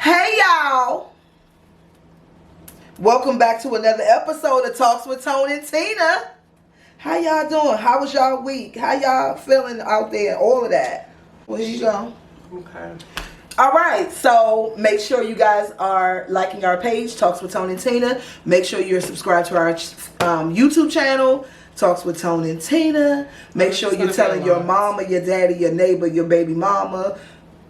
Hey y'all! Welcome back to another episode of Talks with Tine and Teena. How y'all doing? How was y'all week? How y'all feeling out there? All of that. Where you go? Okay. All right, so make sure you guys are liking our page, Talks with Tine and Teena. Make sure you're subscribed to our YouTube channel, Talks with Tine and Teena. Make sure you're telling your mama, your daddy, your neighbor, your baby mama,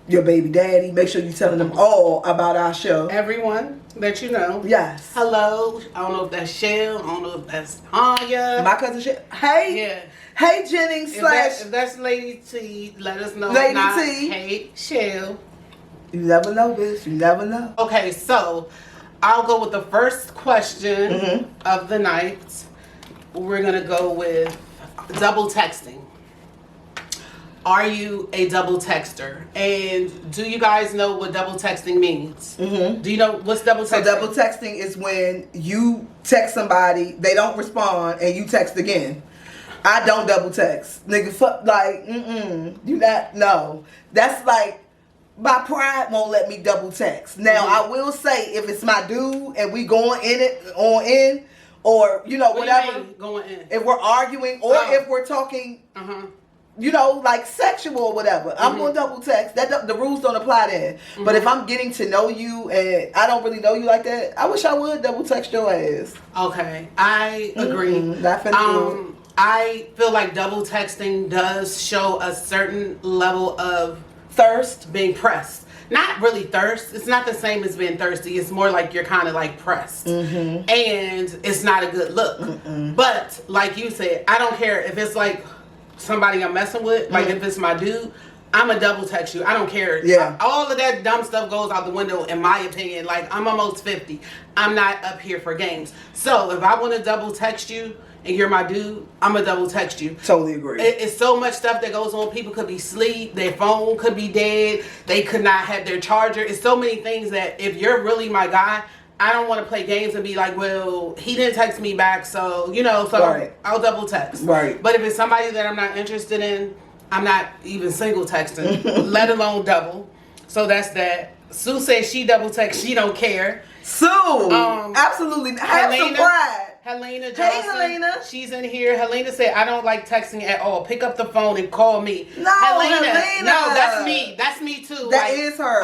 your baby daddy. Make sure you're telling them all about our show. Everyone that you know. Yes. Hello. I don't know if that's Shell. I don't know if that's Anya. My cousin Shell. Hey. Yeah. Hey Jennings If that's Lady T, let us know. Lady T. Hey Shell. You never know, bitch. You never know. Okay, so I'll go with the first question of the night. We're going to go with double texting. Are you a double texter? And do you guys know what double texting means? Do you know what's double texting? So double texting is when you text somebody, they don't respond, and you text again. I don't double text. Nigga, fuck, like, you not, no. That's like, my pride won't let me double text. Now, I will say, if it's my dude, and we going in it, in, or, you know, whatever. Going in? If we're arguing, or if we're talking, you know, like sexual or whatever, I'm going to double text. That the rules don't apply then. But if I'm getting to know you and I don't really know you like that, I wish I would double text your ass. Okay, I agree. I feel like double texting does show a certain level of thirst, being pressed. Not really thirst. It's not the same as being thirsty. It's more like you're kind of like pressed. And it's not a good look. But like you said, I don't care if it's like somebody I'm messing with, like if it's my dude, I'm a double text you. I don't care. Yeah. All of that dumb stuff goes out the window in my opinion. Like, I'm almost 50. I'm not up here for games. So if I want to double text you and you're my dude, I'm a double text you. Totally agree. It's so much stuff that goes on. People could be asleep. Their phone could be dead. They could not have their charger. It's so many things that if you're really my guy, I don't want to play games and be like, well, he didn't text me back, so, you know, so I'll double text. Right. But if it's somebody that I'm not interested in, I'm not even single texting, let alone double. So that's that. Sue says she double texts. She don't care. Sue, absolutely. Have some pride. Helena Johnson, hey, Helena. She's in here. Helena said, I don't like texting at all. Pick up the phone and call me. No, Helena. No, that's me. That's me too. That is her.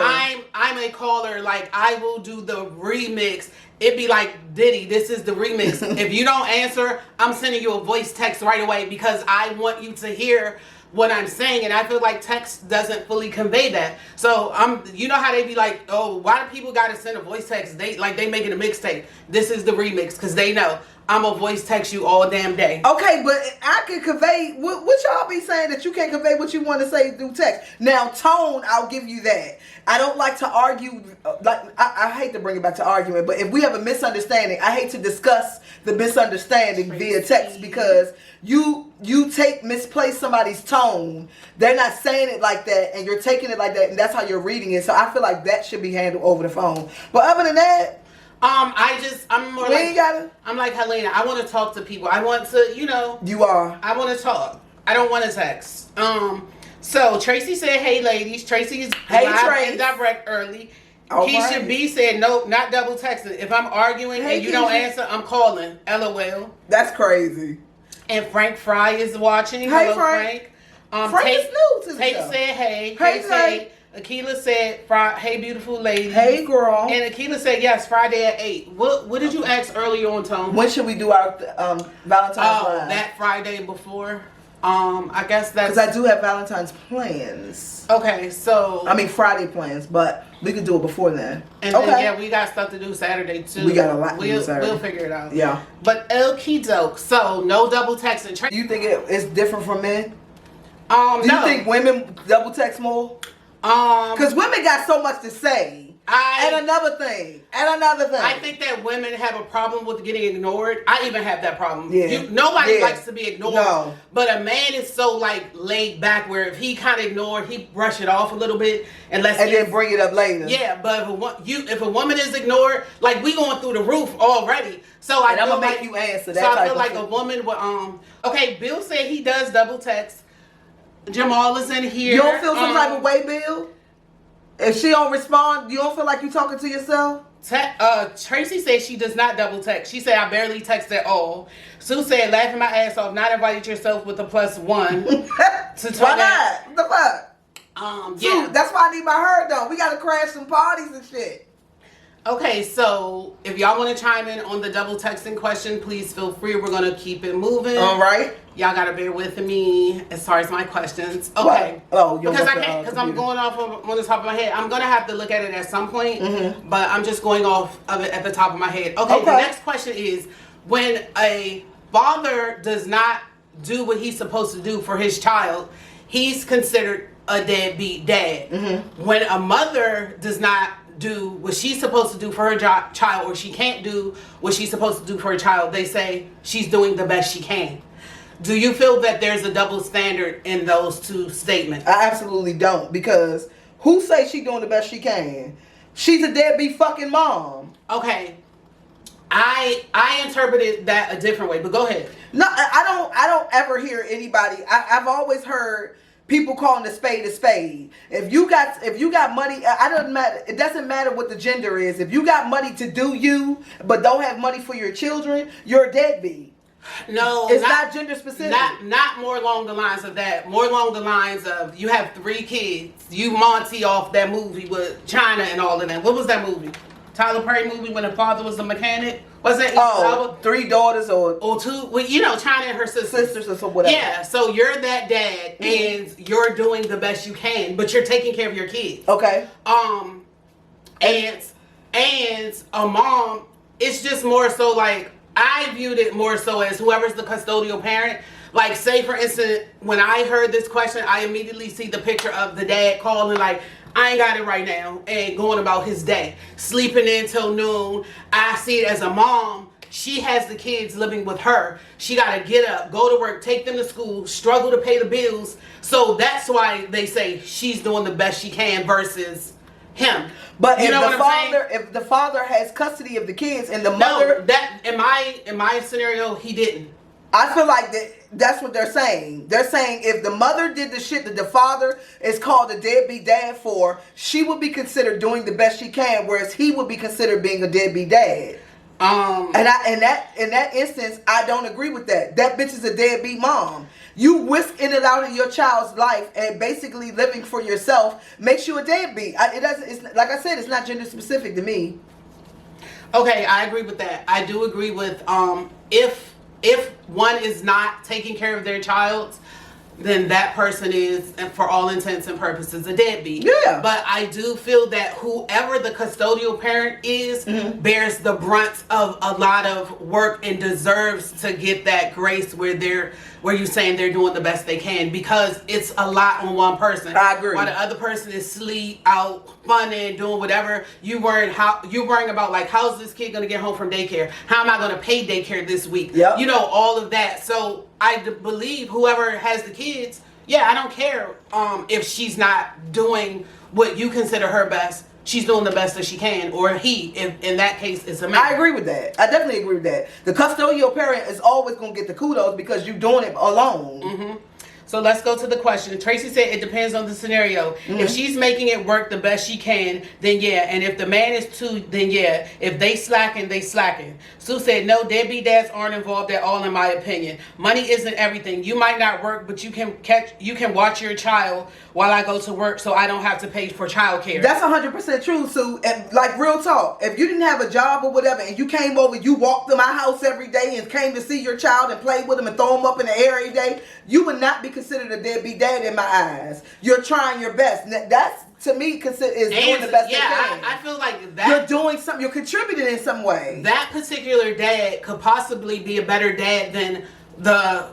I'm a caller. Like, I will do the remix. It'd be like, Diddy, this is the remix. If you don't answer, I'm sending you a voice text right away because I want you to hear what I'm saying, and I feel like text doesn't fully convey that. So you know how they be like, oh, why do people gotta send a voice text? They making a mixtape. This is the remix because they know I'm a voice text you all damn day. Okay, but I can convey what y'all be saying that you can't convey what you want to say through text. Now, tone, I'll give you that. I don't like to argue. Like I hate to bring it back to argument, but if we have a misunderstanding, I hate to discuss the misunderstanding via text because you misplace somebody's tone. They're not saying it like that, and you're taking it like that, and that's how you're reading it. So I feel like that should be handled over the phone. But other than that, I'm more I'm like Helena. I want to talk to people. I want to, you know. You are. I want to talk. I don't want to text. So Tracy said, "Hey ladies." Tracy is live and direct early. Keisha B said, "Nope, not double texting. If I'm arguing and you don't answer, I'm calling." LOL. That's crazy. And Frank Fry is watching. Hey, hello, Frank. Frank. Frank is new to the Tate show. said, "Hey." Hey, Tate. Akila said, "Hey, beautiful lady." Hey, girl. And Akila said, "Yes, Friday at 8." What did you ask earlier on, Tone? When should we do our Valentine's Live? That Friday before. I guess that's because I do have Valentine's plans. Okay, so I mean Friday plans, but we can do it before then. And then, we got stuff to do Saturday too. We got a lot to do Saturday. We'll figure it out. Yeah. But okie doke. So no double texting. You think it's different from men? Do you think women double text more? Because women got so much to say. And another thing. I think that women have a problem with getting ignored. I even have that problem. Yeah. Nobody likes to be ignored. No. But a man is so like laid back where if he kind of ignored, he brush it off a little bit and then bring it up later. Yeah, but if a woman is ignored, like we going through the roof already. So I'm gonna make you answer that. So I feel like a woman would okay, Bill said he does double text. Jamal is in here. You don't feel some type of way, Bill? If she don't respond, you don't feel like you talking to yourself? Tracy said she does not double text. She said, I barely text at all. Sue said, laughing my ass off, not invited yourself with a +1. Why not? What the fuck? Yeah. Sue, that's why I need my herd though. We gotta crash some parties and shit. Okay, so if y'all want to chime in on the double texting question, please feel free. We're going to keep it moving. All right. Y'all got to bear with me as far as my questions. Okay. What? Oh, because I can't, because I'm going off on the top of my head. I'm going to have to look at it at some point, but I'm just going off of it at the top of my head. Okay, the next question is, when a father does not do what he's supposed to do for his child, he's considered a deadbeat dad. When a mother does not do what she's supposed to do for her child, or she can't do what she's supposed to do for her child, they say she's doing the best she can. Do you feel that there's a double standard in those two statements? I absolutely don't, because who say she doing the best she can? She's a deadbeat fucking mom. Okay, I interpreted that a different way, but go ahead. No, I don't ever hear anybody. I've always heard people calling a spade a spade. If you got money, it doesn't matter what the gender is. If you got money to do you, but don't have money for your children, you're a deadbeat. No, it's not gender specific. Not more along the lines of that. More along the lines of, you have 3 kids. You Monty off that movie with China and all of them. What was that movie? Tyler Perry movie when the father was a mechanic? Was that? Oh, 3 daughters or 2. Well, you know, China and her sisters or whatever. Yeah, so you're that dad, and you're doing the best you can, but you're taking care of your kids. Okay. And a mom, it's just more so like, I viewed it more so as whoever's the custodial parent. Like, say for instance, when I heard this question, I immediately see the picture of the dad calling like, I ain't got it right now, and going about his day, sleeping in till noon. I see it as a mom. She has the kids living with her. She got to get up, go to work, take them to school, struggle to pay the bills. So that's why they say she's doing the best she can versus him. But if the father has custody of the kids and the mother, that in my scenario, he didn't. I feel like that's what they're saying. They're saying if the mother did the shit that the father is called a deadbeat dad for, she would be considered doing the best she can, whereas he would be considered being a deadbeat dad. And in that instance, I don't agree with that. That bitch is a deadbeat mom. You whisk in and out of your child's life and basically living for yourself makes you a deadbeat. It's like I said, it's not gender specific to me. Okay, I agree with that. I do agree with if one is not taking care of their child, then that person is, and for all intents and purposes, a deadbeat. Yeah. But I do feel that whoever the custodial parent is bears the brunt of a lot of work and deserves to get that grace where you're saying they're doing the best they can, because it's a lot on one person. I agree. While the other person is sleep out, funning, doing whatever, you worrying about like, how's this kid gonna get home from daycare? How am I gonna pay daycare this week? Yep. You know, all of that. So I believe whoever has the kids, yeah, I don't care if she's not doing what you consider her best. She's doing the best that she can, or he, in that case, it's a man. I agree with that. I definitely agree with that. The custodial parent is always going to get the kudos because you're doing it alone. So let's go to the question. Tracy said it depends on the scenario. If she's making it work the best she can, then yeah. And if the man is too, then yeah. If they slacking, they slacking. Sue said no, deadbeat dads aren't involved at all in my opinion. Money isn't everything. You might not work, but you can watch your child while I go to work, so I don't have to pay for childcare. That's 100% true, Sue. And like, real talk, if you didn't have a job or whatever, and you came over, you walked to my house every day and came to see your child and play with him and throw him up in the air every day, you would not be considered a deadbeat dad in my eyes. You're trying your best. That's, to me, is doing the best they can. I feel like that you're doing something. You're contributing in some way. That particular dad could possibly be a better dad than the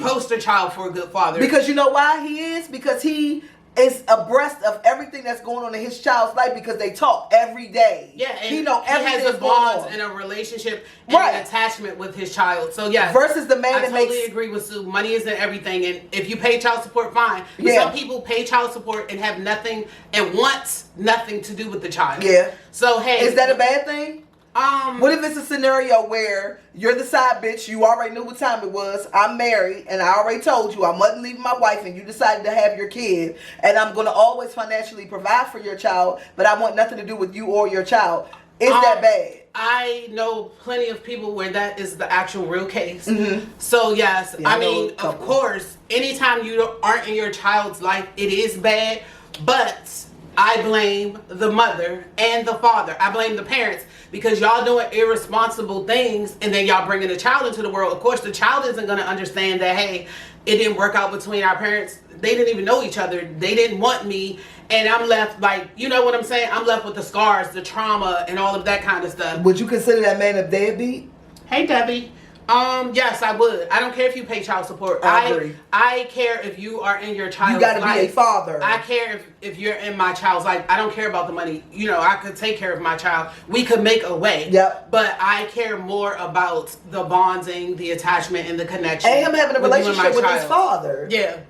poster child for a good father. Because you know why he is? Because he is abreast of everything that's going on in his child's life, because they talk every day. Yeah, and he has a bond and a relationship and an attachment with his child. So yeah, versus the man that totally agree with Sue. Money isn't everything, and if you pay child support, fine. But some people pay child support and have nothing and want nothing to do with the child. Yeah. So hey, is that a bad thing? What if it's a scenario where you're the side bitch, you already knew what time it was, I'm married, and I already told you I wasn't leaving my wife, and you decided to have your kid, and I'm going to always financially provide for your child, but I want nothing to do with you or your child. Is that bad? I know plenty of people where that is the actual real case. Mm-hmm. So yes, Yeah, I mean, of course, anytime you aren't in your child's life, it is bad, but I blame the mother and the father. I blame the parents because y'all doing irresponsible things and then y'all bringing the child into the world. Of course, the child isn't going to understand that, hey, it didn't work out between our parents. They didn't even know each other. They didn't want me. And I'm left like, you know what I'm saying? I'm left with the scars, the trauma, and all of that kind of stuff. Would you consider that man a deadbeat? Hey, Debbie. Yes, I would. I don't care if you pay child support. I agree. I care if you are in your child's life. You got to be a father. I care if you're in my child's life. I don't care about the money. You know, I could take care of my child. We could make a way. Yep. But I care more about the bonding, the attachment, and the connection. And him having a relationship with his father. Yeah.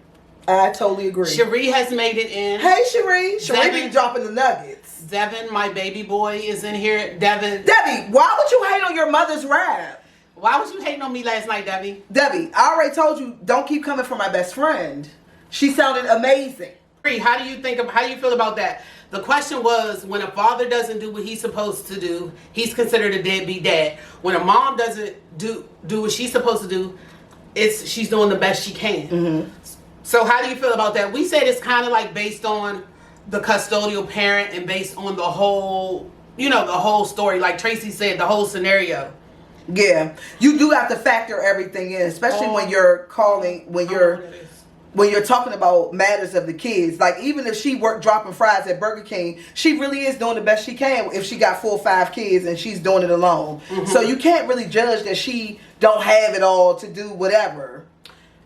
I totally agree. Cherie has made it in. Hey, Cherie. Cherie be dropping the nuggets. Devin, my baby boy, is in here. Devin. Debbie, why would you hate on your mother's rap? Why was you hating on me last night, Debbie? Debbie, I already told you, don't keep coming for my best friend. She sounded amazing. How do you feel about that? The question was, when a father doesn't do what he's supposed to do, he's considered a deadbeat dad. When a mom doesn't do what she's supposed to do, she's doing the best she can. Mm-hmm. So how do you feel about that? We said it's kind of like based on the custodial parent and based on the whole, the whole story. Like Tracy said, the whole scenario. Yeah, you do have to factor everything in, especially when you're talking about matters of the kids. Like, even if she worked dropping fries at Burger King, she really is doing the best she can if she got 4 or 5 kids and she's doing it alone. Mm-hmm. So you can't really judge that she don't have it all to do whatever.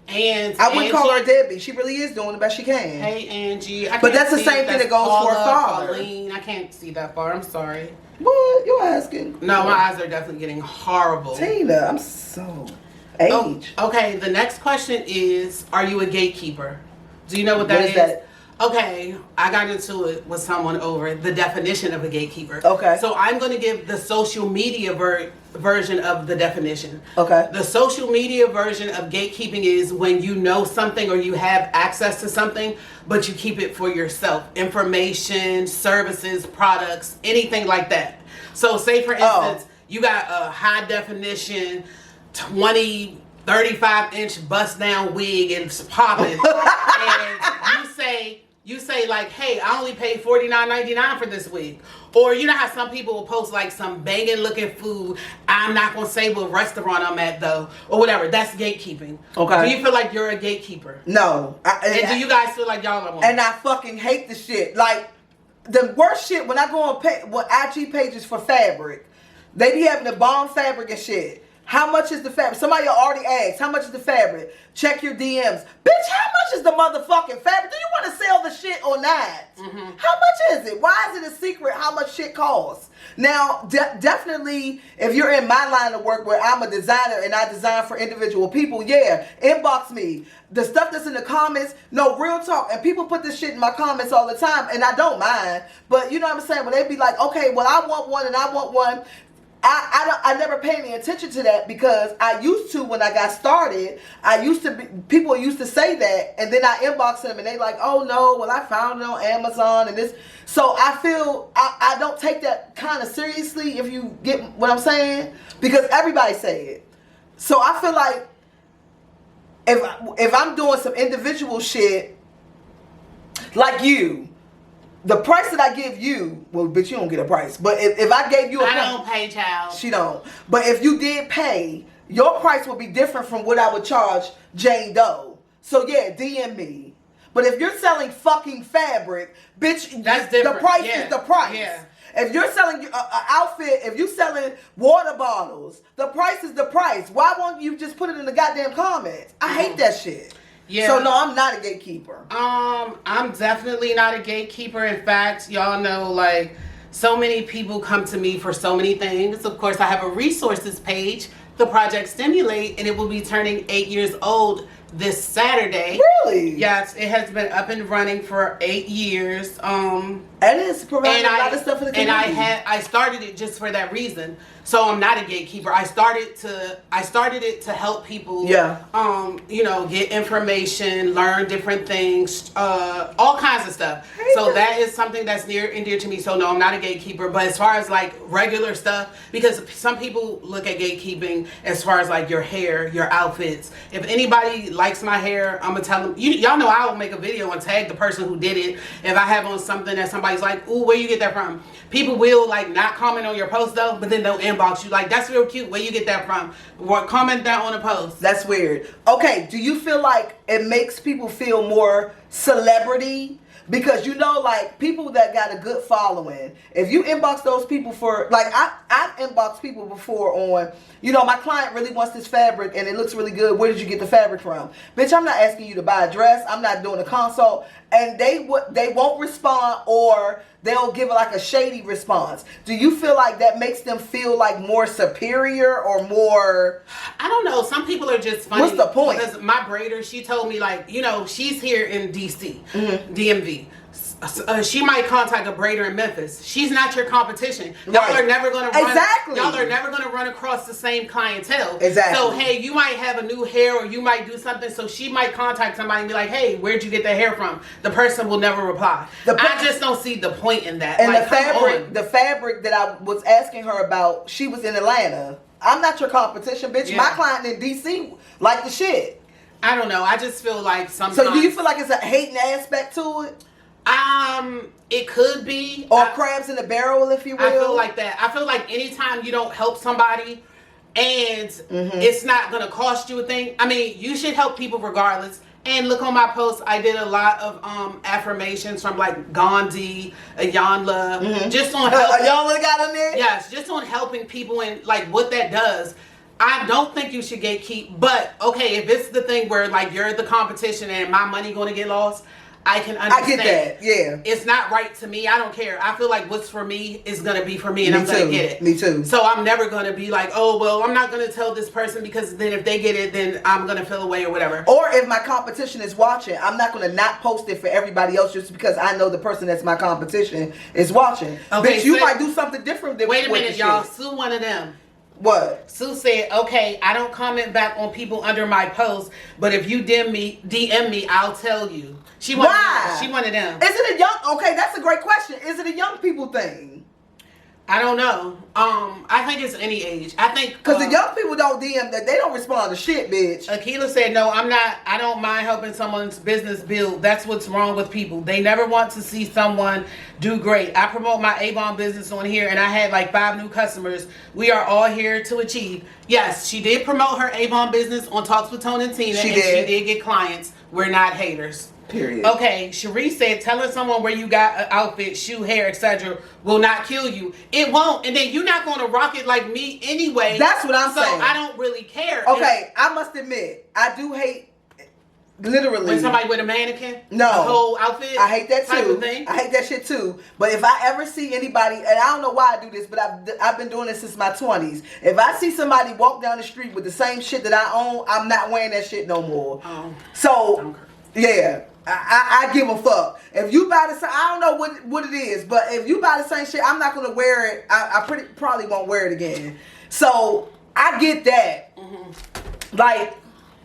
And I wouldn't call her a deadbeat. She really is doing the best she can. Hey, Angie. But that's the same thing that goes for a father. Pauline. I can't see that far. I'm sorry. What? You're asking? No, my eyes are definitely getting horrible. Tina, I'm so age. Oh, okay, the next question is, are you a gatekeeper? Do you know what that is? That? Okay, I got into it with someone over the definition of a gatekeeper. Okay. So I'm going to give the social media version of the definition. Okay. The social media version of gatekeeping is when you know something or you have access to something, but you keep it for yourself. Information, services, products, anything like that. So say for instance, you got a high definition 35-inch bust down wig and it's popping. And you say like, hey, I only paid $49.99 for this wig. Or you know how some people will post like some banging looking food. I'm not going to say what restaurant I'm at though. Or whatever. That's gatekeeping. Okay. Do you feel like you're a gatekeeper? No. And do you guys feel like y'all are one? And I fucking hate the shit. Like, the worst shit when I go on IG pages for fabric, they be having the bomb fabric and shit. How much is the fabric? Somebody already asked, how much is the fabric? Check your DMs. Bitch, how much is the motherfucking fabric? Do you want to sell the shit or not? Mm-hmm. How much is it? Why is it a secret how much shit costs? Now, definitely, if you're in my line of work where I'm a designer and I design for individual people, yeah, inbox me. The stuff that's in the comments, no, real talk. And people put this shit in my comments all the time, and I don't mind. But you know what I'm saying? When they be like, okay, well, I want one and I want one. I never paid any attention to that because I used to when I got started. People used to say that, and then I inbox them and they like, oh no, well I found it on Amazon and this. So I feel I don't take that kind of seriously, if you get what I'm saying, because everybody say it. So I feel like if I'm doing some individual shit like you. The price that I give you, well, bitch, you don't get a price. But if I gave you a price. I don't pay, child. She don't. But if you did pay, your price would be different from what I would charge Jane Doe. So, yeah, DM me. But if you're selling fucking fabric, bitch, that's different. The price is the price. Yeah. If you're selling an outfit, if you're selling water bottles, the price is the price. Why won't you just put it in the goddamn comments? I hate that shit. Yeah. So no, I'm not a gatekeeper. I'm definitely not a gatekeeper. In fact, y'all know, like, so many people come to me for so many things. Of course, I have a resources page, the Project Stimulate, and it will be turning 8 years old this Saturday. Really? Yes, it has been up and running for 8 years. And it's providing a lot of stuff for the community. And I started it just for that reason. So I'm not a gatekeeper. I started it to help people. Yeah. You know, get information, learn different things, all kinds of stuff. So that is something that's near and dear to me. So no, I'm not a gatekeeper. But as far as like regular stuff, because some people look at gatekeeping as far as like your hair, your outfits. If anybody likes my hair, I'm gonna tell them. Y'all know I will make a video and tag the person who did it. If I have on something that somebody's like, ooh, where you get that from? People will like not comment on your post though, but then they'll inbox you like, that's real cute. Where you get that from? Or comment that on a post. That's weird. Okay, do you feel like it makes people feel more celebrity? Because you know, like, people that got a good following, if you inbox those people for, like, I've inboxed people before on, you know, my client really wants this fabric and it looks really good. Where did you get the fabric from? Bitch, I'm not asking you to buy a dress. I'm not doing a consult. And they won't respond, or they'll give like a shady response. Do you feel like that makes them feel like more superior or more? I don't know. Some people are just funny. What's the point? Because my braider, she told me, like, you know, she's here in DC, DMV. She might contact a braider in Memphis. She's not your competition. Y'all are never going to run. Exactly. Y'all are never going to run across the same clientele. Exactly. So hey, you might have a new hair, or you might do something. So she might contact somebody and be like, "Hey, where'd you get that hair from?" The person will never reply. I just don't see the point in that. And like, the fabric that I was asking her about, she was in Atlanta. I'm not your competition, bitch. Yeah. My client in DC like the shit. I don't know. I just feel like sometimes. So do you feel like it's a hating aspect to it? It could be. Or crabs in the barrel, if you will. I feel like that. I feel like anytime you don't help somebody and it's not going to cost you a thing. I mean, you should help people regardless. And look on my post, I did a lot of affirmations from like Gandhi, Ayanla, just on helping. Ayanla got in there? Yes, just on helping people and like what that does. I don't think you should gatekeep, but okay, if it's the thing where like you're the competition and my money going to get lost, I can understand. I get that, yeah. It's not right to me. I don't care. I feel like what's for me is going to be for me, and I'm going to get it. Me too. So I'm never going to be like, oh, well, I'm not going to tell this person because then if they get it, then I'm going to feel away or whatever. Or if my competition is watching, I'm not going to not post it for everybody else just because I know the person that's my competition is watching. Okay, bitch, you might do something different than wait a minute, y'all. Sue one of them. What? Sue said, okay, I don't comment back on people under my post, but if you DM me, I'll tell you. Why? She one of them. Is it a young, okay, that's a great question. Is it a young people thing? I don't know. I think it's any age. I think because the young people don't DM that, they don't respond to shit, bitch. Akila said, no, I don't mind helping someone's business build. That's what's wrong with people. They never want to see someone do great. I promote my Avon business on here and I had like 5 new customers. We are all here to achieve. Yes, she did promote her Avon business on Talks with Tine and Teena, she did get clients. We're not haters. Period. Okay, Cherie said, telling someone where you got an outfit, shoe, hair, etc. will not kill you. It won't. And then you're not going to rock it like me anyway. That's what I'm saying. So I don't really care. Okay, I must admit, I do hate, literally. When somebody with a mannequin? No. The whole outfit? I hate that type too. of thing? I hate that shit too. But if I ever see anybody, and I don't know why I do this, but I've been doing this since my 20s. If I see somebody walk down the street with the same shit that I own, I'm not wearing that shit no more. So, yeah. I give a fuck. If you buy the same, I don't know what it is, but if you buy the same shit, I'm not gonna wear it. I probably won't wear it again. So I get that. Like,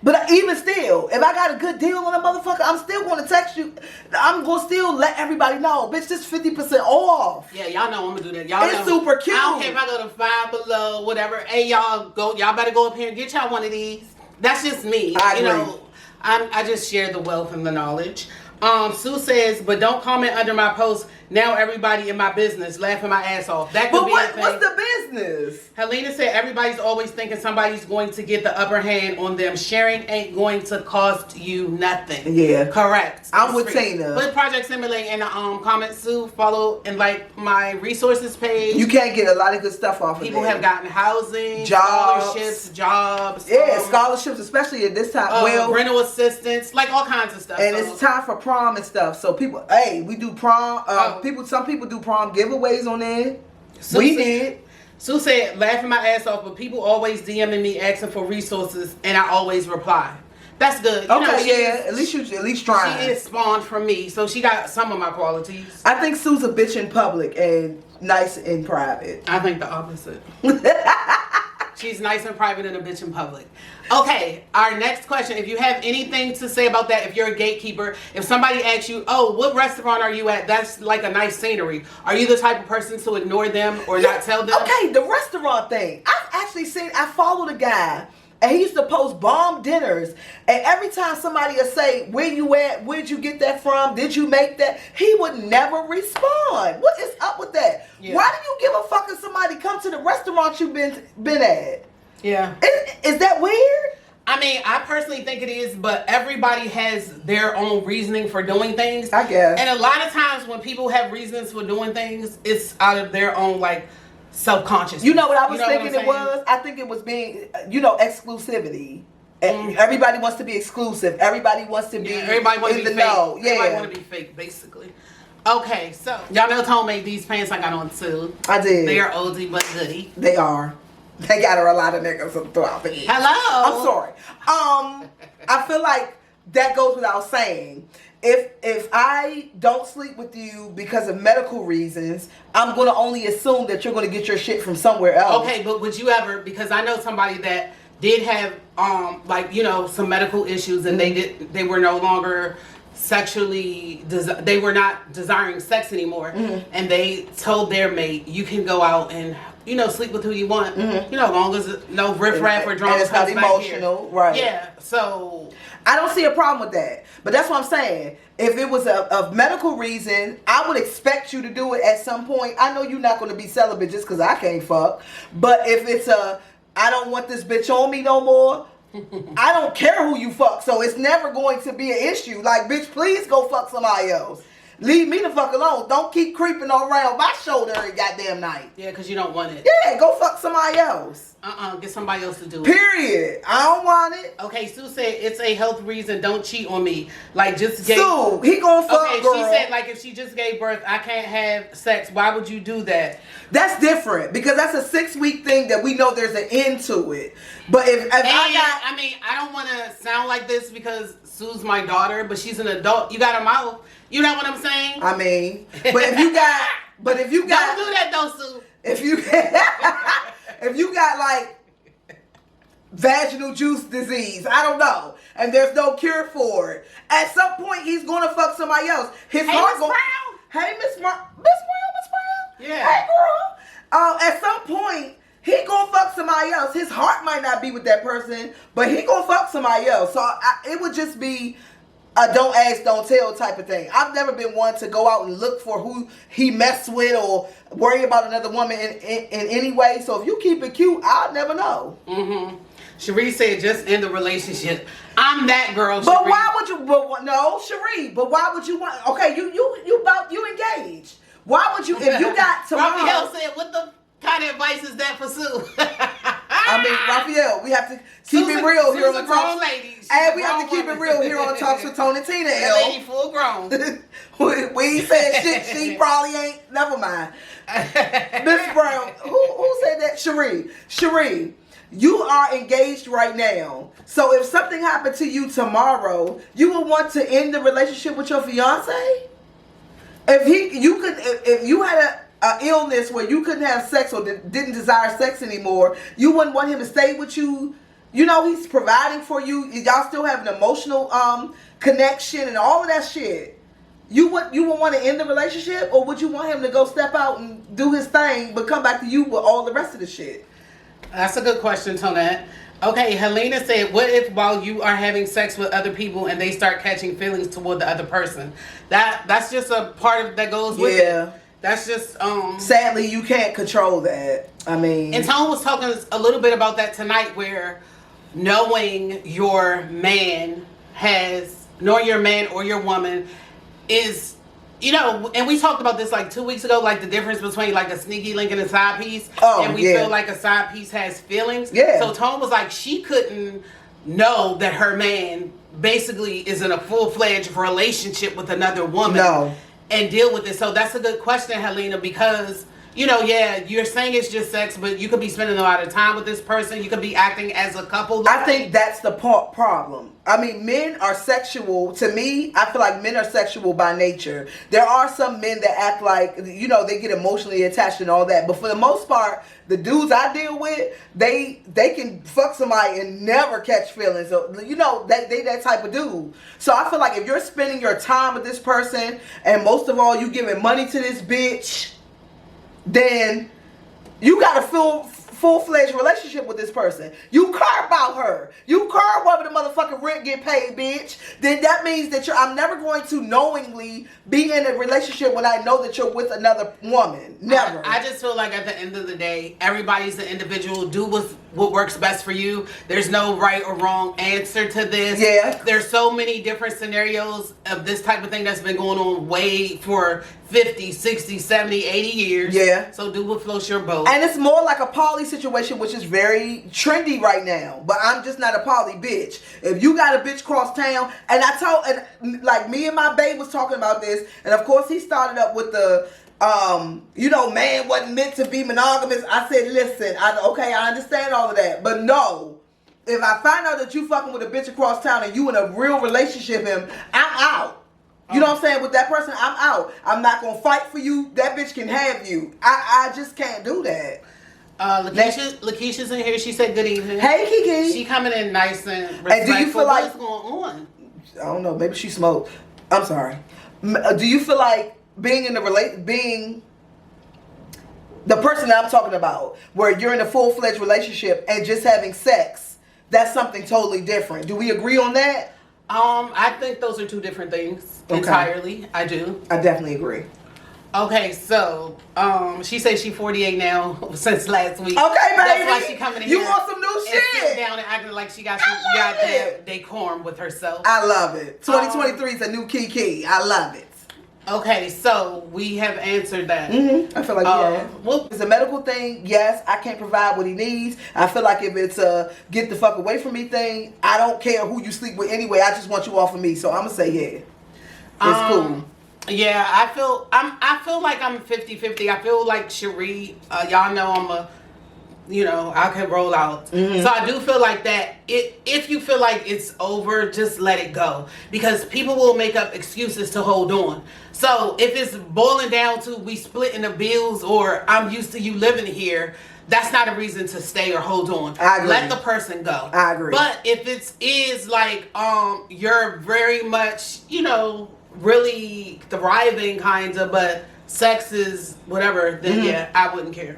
but even still, if I got a good deal on a motherfucker, I'm still gonna text you. I'm gonna still let everybody know, bitch, this 50% off. Yeah, y'all know I'm gonna do that. Y'all it's know, super cute. I don't care if I go to Five Below, whatever. Hey, y'all better go up here and get y'all one of these. That's just me. I agree. You know. I just share the wealth and the knowledge. Sue says, but don't comment under my post. Now everybody in my business laughing my ass off. That could be a thing. What's the business? Helena said everybody's always thinking somebody's going to get the upper hand on them. Sharing ain't going to cost you nothing. Yeah. Correct. I'm with Tina. Put Project Simulate in the comments, Sue. Follow and like my resources page. You can't get a lot of good stuff off of People there. have gotten housing, jobs, scholarships, jobs. Yeah, scholarships, especially at this time. Rental assistance, like all kinds of stuff. And it's time for prom and stuff. So people, hey, we do prom. Some people do prom giveaways on there. We did. Sue said, laughing my ass off, but people always DMing me asking for resources, and I always reply. That's good. You know, At least trying. She is spawned from me, so she got some of my qualities. I think Sue's a bitch in public and nice in private. I think the opposite. She's nice in private and a bitch in public. Okay, our next question. If you have anything to say about that, if you're a gatekeeper, if somebody asks you, oh, what restaurant are you at? That's like a nice scenery. Are you the type of person to ignore them or not tell them? Okay, the restaurant thing. I've actually I followed a guy. And he used to post bomb dinners. And every time somebody would say, where you at? Where'd you get that from? Did you make that? He would never respond. What is up with that? Yeah. Why do you give a fuck if somebody come to the restaurant you've been at? Yeah. Is that weird? I mean, I personally think it is, but everybody has their own reasoning for doing things. I guess. And a lot of times when people have reasons for doing things, it's out of their own, like, self-conscious. You know what I was thinking it was? I think it was being, exclusivity. Everybody wants to be exclusive. Everybody wants to be everybody wants to be fake. Know. Yeah. Everybody want to be fake, basically. Okay, so y'all know Tone made these pants I got on too. I did. They are oldie but goodie. They are. They got her a lot of niggas throughout the years. Hello. I'm sorry. I feel like that goes without saying. If I don't sleep with you because of medical reasons, I'm going to only assume that you're going to get your shit from somewhere else. Okay, but would you ever, because I know somebody that did have some medical issues and they were no longer sexually they were not desiring sex anymore, and they told their mate, you can go out and sleep with who you want, as long as no riffraff or drama comes back emotional, here. Right? Yeah, so I don't see a problem with that. But that's what I'm saying. If it was a medical reason, I would expect you to do it at some point. I know you're not going to be celibate just because I can't fuck. But if it's I don't want this bitch on me no more, I don't care who you fuck. So it's never going to be an issue. Like, bitch, please go fuck somebody else. Leave me the fuck alone. Don't keep creeping around my shoulder every goddamn night. Yeah, because you don't want it. Yeah, go fuck somebody else. Get somebody else to do it. Period. I don't want it. Okay, Sue said it's a health reason. Don't cheat on me. Like, just gave... Sue, he gonna fuck, okay, girl. She said, like, if she just gave birth, I can't have sex. Why would you do that? That's different because that's a 6-week thing that we know there's an end to it. But if I don't want to sound like this because Sue's my daughter, but she's an adult. You got a mouth. You know what I'm saying? I mean, but if you got, don't do that though, Sue. If you got like vaginal juice disease, I don't know, and there's no cure for it, at some point he's gonna fuck somebody else. His heart Brown. Hey, Miss Brown. Yeah. Hey, girl. At some point he gonna fuck somebody else. His heart might not be with that person, but he gonna fuck somebody else. So it would just be a don't ask, don't tell type of thing. I've never been one to go out and look for who he messed with or worry about another woman in any way. So if you keep it cute, I'll never know. Cherie said just end the relationship. I'm that girl, But Cherie. why would you? No, Cherie. But why would you want? Okay, you engaged. Why would you? If you got tomorrow? Raphael said, "What the kind of advice is that for Sue?" I mean, Raphael, we have to keep it real here on the grown talk. lady. And we have to keep it real here on Talks with Tone and Teena. That lady full grown. we ain't said shit. She probably ain't. Never mind. Miss Brown, who said that? Cherie, you are engaged right now. So if something happened to you tomorrow, you would want to end the relationship with your fiance? If you had a illness where you couldn't have sex or didn't desire sex anymore, you wouldn't want him to stay with you. You know, he's providing for you. Y'all still have an emotional connection and all of that shit. You would want to end the relationship, or would you want him to go step out and do his thing but come back to you with all the rest of the shit? That's a good question, Tonette. Okay, Helena said, what if while you are having sex with other people and they start catching feelings toward the other person? That's just a part of that goes with it. That's just sadly you can't control that. I mean, and Tone was talking a little bit about that tonight, where knowing your man or your woman is, and we talked about this like 2 weeks ago, like the difference between like a sneaky link and a side piece. And we feel like a side piece has feelings. Yeah. So Tone was like, she couldn't know that her man basically is in a full-fledged relationship with another woman. No. And deal with it. So that's a good question, Helena, because you know, yeah, you're saying it's just sex, but you could be spending a lot of time with this person. You could be acting as a couple. I think that's the problem. I mean, men are sexual. To me, I feel like men are sexual by nature. There are some men that act like, you know, they get emotionally attached and all that. But for the most part, the dudes I deal with, they can fuck somebody and never catch feelings. So, you know, they that type of dude. So I feel like if you're spending your time with this person, and most of all, you giving money to this bitch, then you got a full-fledged relationship with this person. You care about her. You care whether the motherfucking rent get paid, bitch. Then that means that I'm never going to knowingly be in a relationship when I know that you're with another woman. Never. I just feel like at the end of the day, everybody's an individual. Do what works best for you. There's no right or wrong answer to this. Yeah. There's so many different scenarios of this type of thing that's been going on way for 50, 60, 70, 80 years. Yeah. So do what floats your boat. And it's more like a poly situation, which is very trendy right now. But I'm just not a poly bitch. If you got a bitch cross town, and like me and my babe was talking about this, and of course he started up with the you know, man wasn't meant to be monogamous. I said, listen, okay, I understand all of that, but no. If I find out that you fucking with a bitch across town and you in a real relationship with him, I'm out. You know what I'm saying? With that person, I'm out. I'm not gonna fight for you. That bitch can have you. I just can't do that. Lakeisha's in here. She said good evening. Hey, Kiki. She coming in nice and respectful. And do you feel like what's going on? I don't know. Maybe she smoked. I'm sorry. Do you feel like being in being the person that I'm talking about, where you're in a full-fledged relationship and just having sex, that's something totally different? Do we agree on that? I think those are two different things entirely. I do. I definitely agree. Okay, so she says she's 48 now since last week. Okay, baby. That's why she coming in you here. Want some new shit? Sitting down and acting like she got some goddamn decorum with herself. I love it. 2023 is a new Kiki. I love it. Okay, so we have answered that. Mm-hmm. I feel like well, it's a medical thing. Yes, I can't provide what he needs. I feel like if it's a get the fuck away from me thing, I don't care who you sleep with anyway. I just want you off of me. So I'm gonna say yeah. It's cool. Yeah, I feel like I'm 50-50. I feel like Cherie, y'all know I can roll out. Mm-hmm. So I do feel like that if you feel like it's over, just let it go. Because people will make up excuses to hold on. So if it's boiling down to we splitting the bills or I'm used to you living here, that's not a reason to stay or hold on. I agree. Let the person go. I agree. But if it is like you're very much, really thriving kind of, but sex is whatever, then yeah, I wouldn't care.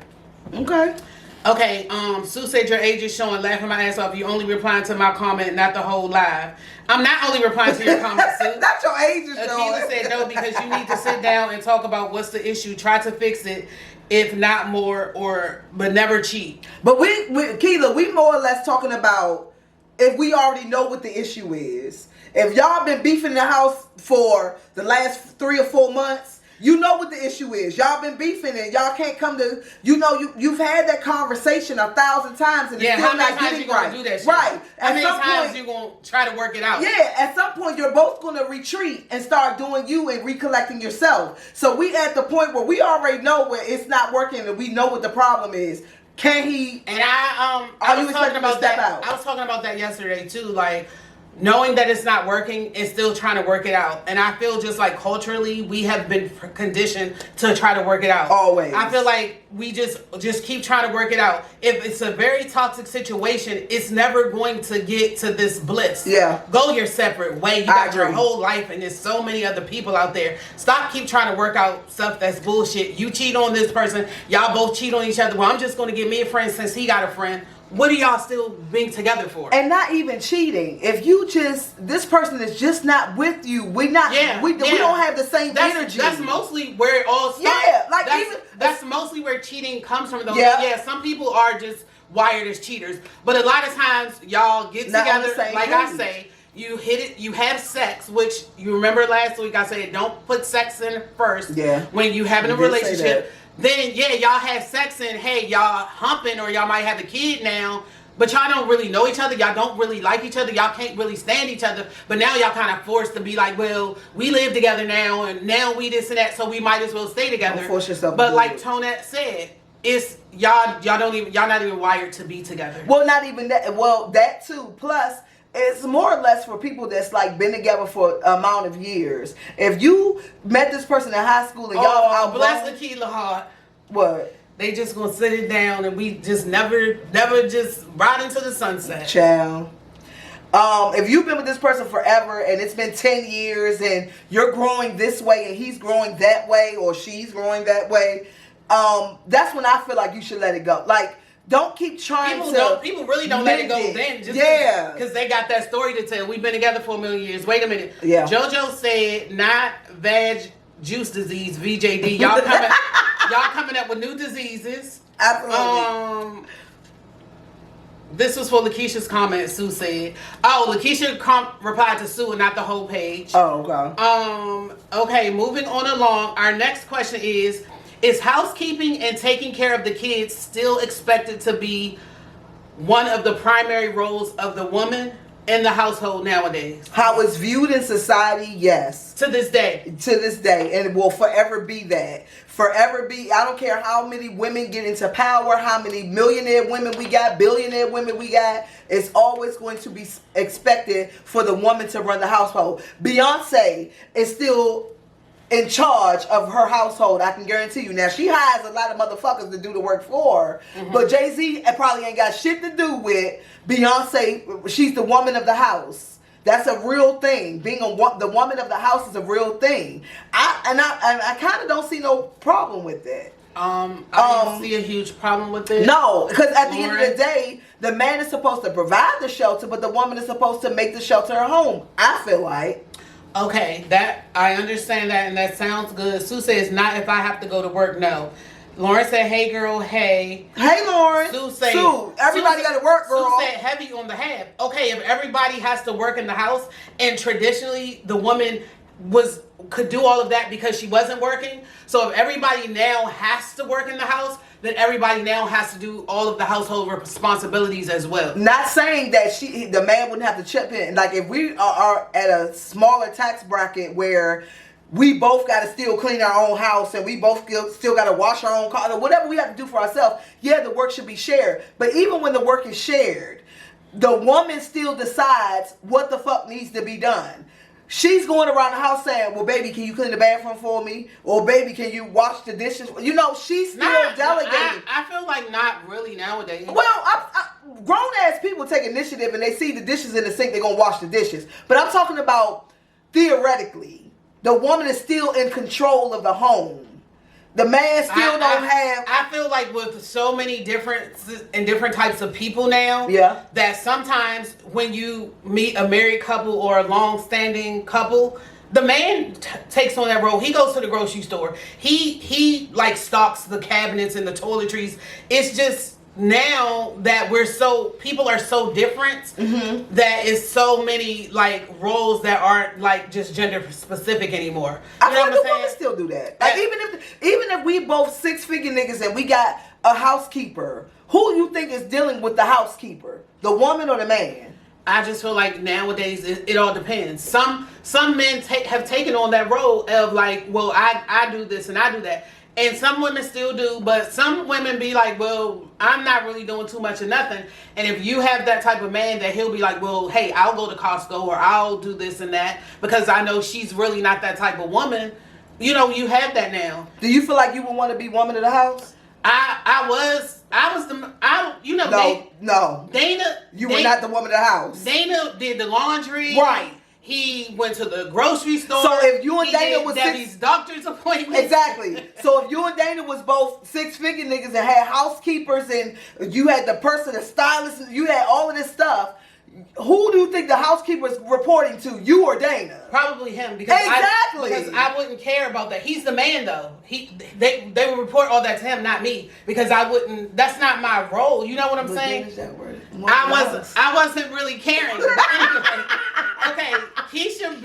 Okay, Sue said your age is showing, laughing my ass off. You only replying to my comment, not the whole live. I'm not only replying to your comment, Sue. Not your age is showing. Akila said no, because you need to sit down and talk about what's the issue. Try to fix it, if not more, but never cheat. But Keela, we more or less talking about if we already know what the issue is. If y'all been beefing in the house for the last 3 or 4 months, you know what the issue is. Y'all been beefing and y'all can't come to, you've had that conversation 1,000 times and it's still not getting right. Do that shit? Right. How many times you gonna try to work it out? Yeah, at some point you're both gonna retreat and start doing you and recollecting yourself. So we at the point where we already know where it's not working and we know what the problem is. Can he? And I was talking about that. I was talking about that yesterday too. Like, knowing that it's not working and still trying to work it out. And I feel just like culturally we have been conditioned to try to work it out. Always. I feel like we just keep trying to work it out. If it's a very toxic situation, it's never going to get to this bliss. Yeah. Go your separate way. You got your whole life and there's so many other people out there. Keep trying to work out stuff that's bullshit. You cheat on this person. Y'all both cheat on each other. Well, I'm just going to get me a friend since he got a friend. What are y'all still being together for? And not even cheating. If you this person is just not with you, we don't have the same energy. That's mostly where it all starts. Yeah, that's mostly where cheating comes from though. Yeah. Some people are just wired as cheaters. But a lot of times y'all get together, like I say, you hit it, you have sex, which you remember last week I said don't put sex in first when you having a relationship. Then y'all have sex and hey, y'all humping or y'all might have a kid now. but y'all don't really know each other. Y'all don't really like each other. Y'all can't really stand each other. But now y'all kind of forced to be like, well, we live together now, and now we this and that, so we might as well stay together. Don't force yourself. But like Tonette said, it's y'all not even wired to be together. Well, not even that. Well, that too. Plus, it's more or less for people that's like been together for an amount of years. If you met this person in high school and y'all bless the Keela heart. What? They just gonna sit it down and we just never just ride into the sunset. Child. If you've been with this person forever and it's been 10 years and you're growing this way and he's growing that way or she's growing that way, that's when I feel like you should let it go. Like, don't keep trying people really don't let it go then. Just because they got that story to tell. We've been together for a million years. Wait a minute. Yeah. JoJo said not vag juice disease, VJD. Y'all coming up with new diseases. Absolutely. This was for Lakeisha's comment. Sue said, "Oh, Lakeisha replied to Sue and not the whole page." Oh, okay. Okay. Moving on along. Our next question is housekeeping and taking care of the kids still expected to be one of the primary roles of the woman in the household nowadays? How it's viewed in society, yes. To this day. To this day. And it will forever be that. Forever be. I don't care how many women get into power, how many millionaire women we got, billionaire women we got. It's always going to be expected for the woman to run the household. Beyonce is still in charge of her household, I can guarantee you. Now, she hires a lot of motherfuckers to do the work for her, but Jay-Z probably ain't got shit to do with Beyonce. She's the woman of the house. That's a real thing. Being the woman of the house is a real thing. I kind of don't see no problem with that. I don't see a huge problem with it. No, because at the end of the day, the man is supposed to provide the shelter, but the woman is supposed to make the shelter her home. I feel like. Okay, that I understand that, and that sounds good. Sue says, not if I have to go to work, no. Lauren said, hey girl, hey. Hey Lauren. Sue, everybody got to work, girl. Sue said, heavy on the half. Okay, if everybody has to work in the house, and traditionally the woman could do all of that because she wasn't working. So if everybody now has to work in the house, then everybody now has to do all of the household responsibilities as well. Not saying that the man wouldn't have to chip in. Like if we are at a smaller tax bracket where we both got to still clean our own house and we both still got to wash our own car or whatever we have to do for ourselves, yeah, the work should be shared. But even when the work is shared, the woman still decides what the fuck needs to be done. She's going around the house saying, well, baby, can you clean the bathroom for me? Or, baby, can you wash the dishes? You know, she's still delegating. I feel like not really nowadays. Well, grown-ass people take initiative and they see the dishes in the sink, they're going to wash the dishes. But I'm talking about theoretically. The woman is still in control of the home. The man still don't have... I feel like with so many different types of people now, yeah, that sometimes when you meet a married couple or a long-standing couple, the man takes on that role. He goes to the grocery store. He like stocks the cabinets and the toiletries. It's just now that people are so different, that is so many like roles that aren't like just gender specific anymore. I feel like the women still do that. Like even if we both 6-figure niggas and we got a housekeeper, who you think is dealing with the housekeeper? The woman or the man? I just feel like nowadays it all depends. Some men have taken on that role of like, well, I do this and I do that. And some women still do, but some women be like, well, I'm not really doing too much of nothing. And if you have that type of man that he'll be like, well, hey, I'll go to Costco or I'll do this and that because I know she's really not that type of woman. You know, you have that now. Do you feel like you would want to be woman of the house? No. Dana. You were not the woman of the house. Dana did the laundry. Right. He went to the grocery store. So if you and Dana was Debbie's doctor's appointment. Exactly. So if you and Dana was both 6-figure niggas and had housekeepers and you had the person, the stylist, you had all of this stuff, who do you think the housekeeper's reporting to? You or Dana? Probably him because I wouldn't care about that. He's the man though. They would report all that to him, not me, because I wouldn't. That's not my role. You know what I'm saying? I wasn't really caring. But anyway, okay. Keisha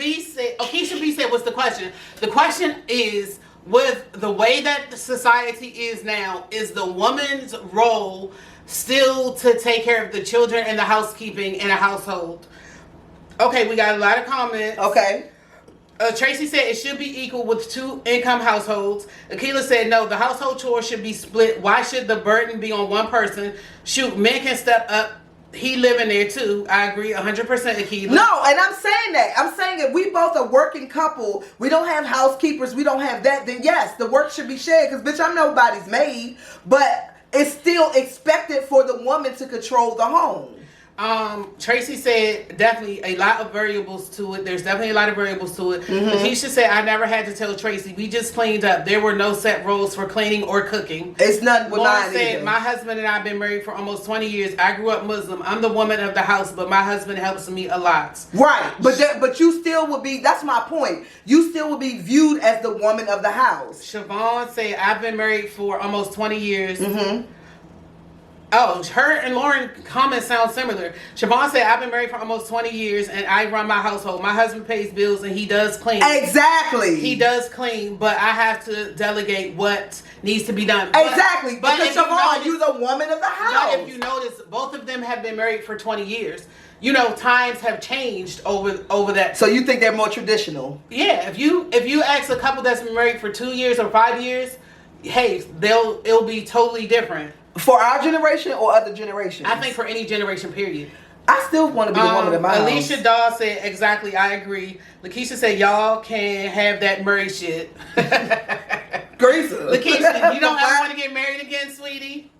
B said, what's the question? The question is, with the way that the society is now, is the woman's role still to take care of the children and the housekeeping in a household? Okay, we got a lot of comments. Okay. Tracy said it should be equal with 2 income households. Akila said no, the household chores should be split. Why should the burden be on one person? Shoot, men can step up. He living there too. I agree 100%, Akila. No, and I'm saying that. I'm saying if we both a working couple, we don't have housekeepers, we don't have that, then yes, the work should be shared. Because, bitch, I'm nobody's maid. But it's still expected for the woman to control the home. Tracy said definitely a lot of variables to it. There's definitely a lot of variables to it. Lakeisha said, I never had to tell Tracy. We just cleaned up. There were no set roles for cleaning or cooking. It's nothing with Lauren mine said, either. my husband and I have been married for almost 20 years. I grew up Muslim. I'm the woman of the house, but my husband helps me a lot. Right. But you still would be, that's my point. You still would be viewed as the woman of the house. Siobhan said, I've been married for almost 20 years. Oh, her and Lauren comments sound similar. Siobhan said, I've been married for almost 20 years and I run my household. My husband pays bills and he does clean. Exactly. He does clean, but I have to delegate what needs to be done. Exactly. But because Siobhan, you're the woman of the house. But if you notice, both of them have been married for 20 years. You know, times have changed over that. So you think they're more traditional? Yeah. If you ask a couple that's been married for 2 years or 5 years, hey, it'll be totally different. For our generation or other generations? I think for any generation, period. I still want to be the woman of my house. Alicia Daw said, exactly, I agree. Lakeisha said, y'all can have that Murray shit. Grace. Lakeisha, you don't ever want to get married again, sweetie?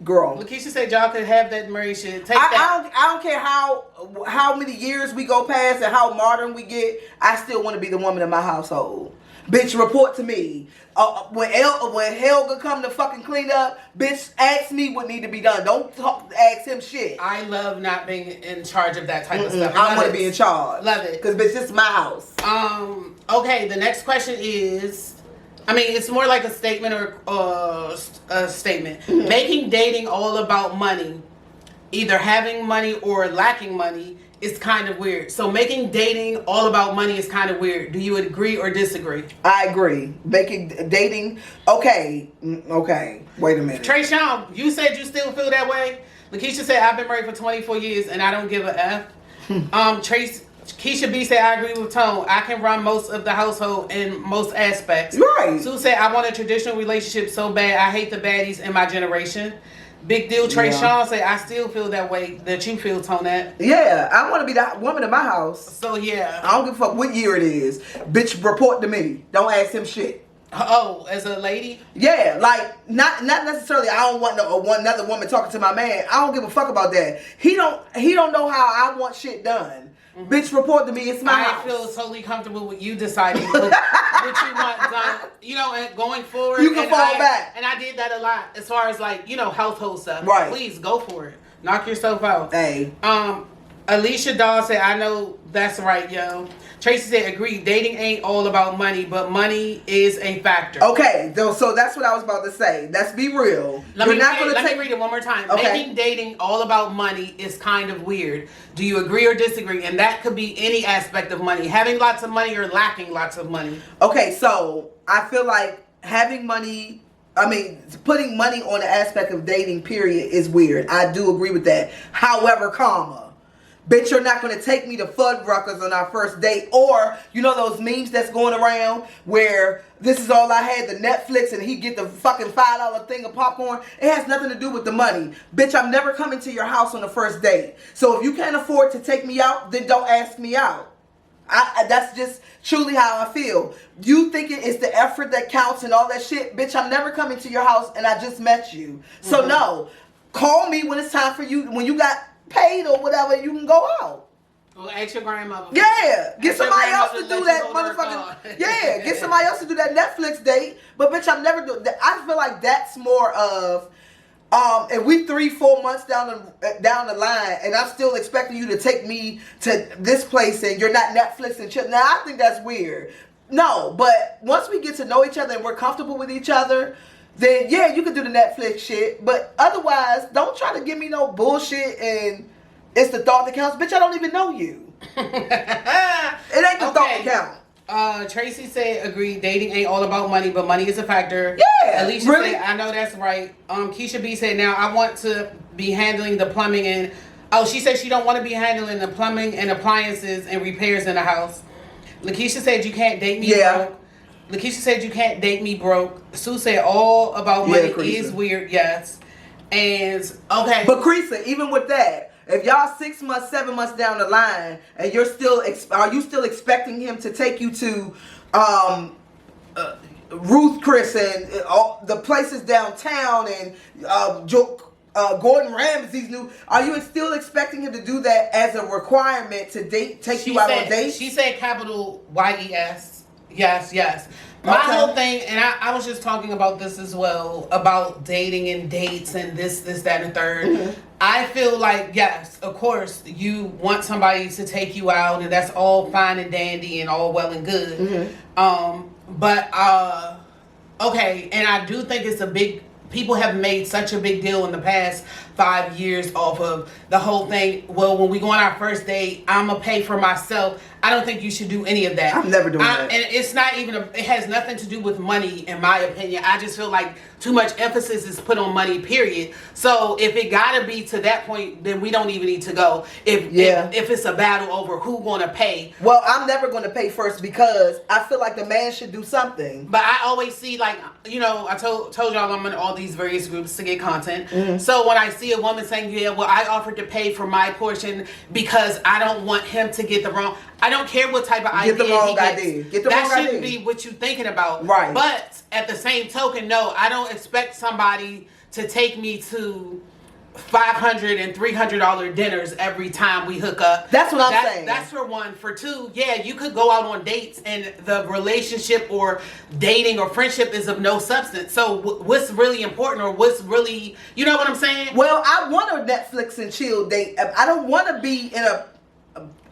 Girl. Lakeisha said y'all could have that Murray shit. Take that. I don't care how many years we go past and how modern we get. I still want to be the woman of my household. Bitch, report to me. When Helga come to fucking clean up, bitch, ask me what need to be done. Don't ask him shit. I love not being in charge of that type of stuff. I want to be in charge. Love it. Because, bitch, this is my house. Okay, the next question is, I mean, it's more like a statement or a statement. Making dating all about money, either having money or lacking money, is kind of weird. So making dating all about money is kind of weird. Do you agree or disagree? I agree. Making dating, okay. Wait a minute. Trey Sean, you said you still feel that way. Lakeisha said, I've been married for 24 years and I don't give a F. Keisha B said, I agree with Tone. I can run most of the household in most aspects. Right. Sue said, I want a traditional relationship so bad. I hate the baddies in my generation. Big deal. Trey Sean said, I still feel that way that you feel, Tonette. Yeah, I want to be the woman in my house. So, yeah. I don't give a fuck what year it is. Bitch, report to me. Don't ask him shit. Oh, as a lady? Yeah, like, not necessarily I don't want another woman talking to my man. I don't give a fuck about that. He don't know how I want shit done. Bitch, report to me. It's my house. I feel totally comfortable with you deciding what you want done. You know, and going forward. You can fall back. And I did that a lot as far as, like, you know, household stuff. Right. Please, go for it. Knock yourself out. Hey. Alicia Daw said, I know that's right, yo. Tracy said, agree. Dating ain't all about money, but money is a factor. Okay, so that's what I was about to say. Let's be real. Let me read it one more time. Okay. Making dating all about money is kind of weird. Do you agree or disagree? And that could be any aspect of money. Having lots of money or lacking lots of money. Okay, so I feel like having money, putting money on the aspect of dating, period, is weird. I do agree with that. However, bitch, you're not going to take me to Fuddruckers on our first date. Or, you know those memes that's going around where this is all I had, the Netflix, and he get the fucking $5 thing of popcorn. It has nothing to do with the money. Bitch, I'm never coming to your house on the first date. So if you can't afford to take me out, then don't ask me out. That's just truly how I feel. You thinking it's the effort that counts and all that shit. Bitch, I'm never coming to your house and I just met you. So no, call me when it's time for you, when you got paid or whatever, you can go out. Well, ask your grandmother. Yeah, get somebody else to do that motherfucking. Yeah, get somebody else to do that Netflix date. But bitch, I'm never doing that. I feel like that's more of, if we 3-4 months down the line, and I'm still expecting you to take me to this place, and you're not Netflix and shit. Now I think that's weird. No, but once we get to know each other and we're comfortable with each other, then yeah, you can do the Netflix shit. But otherwise, don't try to give me no bullshit and it's the thought that counts. Bitch, I don't even know you. It ain't the thought that counts. Tracy said, agree, dating ain't all about money, but money is a factor. Yeah. Alicia really? said, I know that's right. Keisha B said, now I want to be handling the plumbing and, she said she don't want to be handling the plumbing and appliances and repairs in the house. Lakeisha said, you can't date me broke. Lakeisha said, you can't date me broke. Sue said, all about money is weird, yes. And, okay. But Creasa, even with that, if y'all 6 months, 7 months down the line, and you're still, are you still expecting him to take you to Ruth Chris and all the places downtown and Gordon Ramsay's new? Are you still expecting him to do that as a requirement to take you out on dates? She said capital YES. Yes. My whole thing, and I was just talking about this as well, about dating and dates and this, that, and the third. Mm-hmm. I feel like, yes, of course, you want somebody to take you out, and that's all fine and dandy and all well and good. Mm-hmm. Okay, and I do think it's a big, people have made such a big deal in the past 5 years off of the whole thing. Well, when we go on our first date, I'm going to pay for myself. I don't think you should do any of that. I'm never doing that. And it's not even, it has nothing to do with money, in my opinion. I just feel like too much emphasis is put on money, period. So if it got to be to that point, then we don't even need to go. If it's a battle over who going to pay. Well, I'm never going to pay first because I feel like the man should do something. But I always see, like, I told y'all I'm in all these various groups to get content. Mm-hmm. So when I see a woman saying, yeah, well, I offered to pay for my portion because I don't want him to get the wrong. I don't care what type of idea he gets. That shouldn't be what you're thinking about. Right. But at the same token, no, I don't expect somebody to take me to $500 and $300 dinners every time we hook up. That's what I'm saying. That's for one. For two, yeah, you could go out on dates and the relationship or dating or friendship is of no substance. So what's really important, or what's really, you know what I'm saying? Well, I want a Netflix and chill date. I don't want to be in a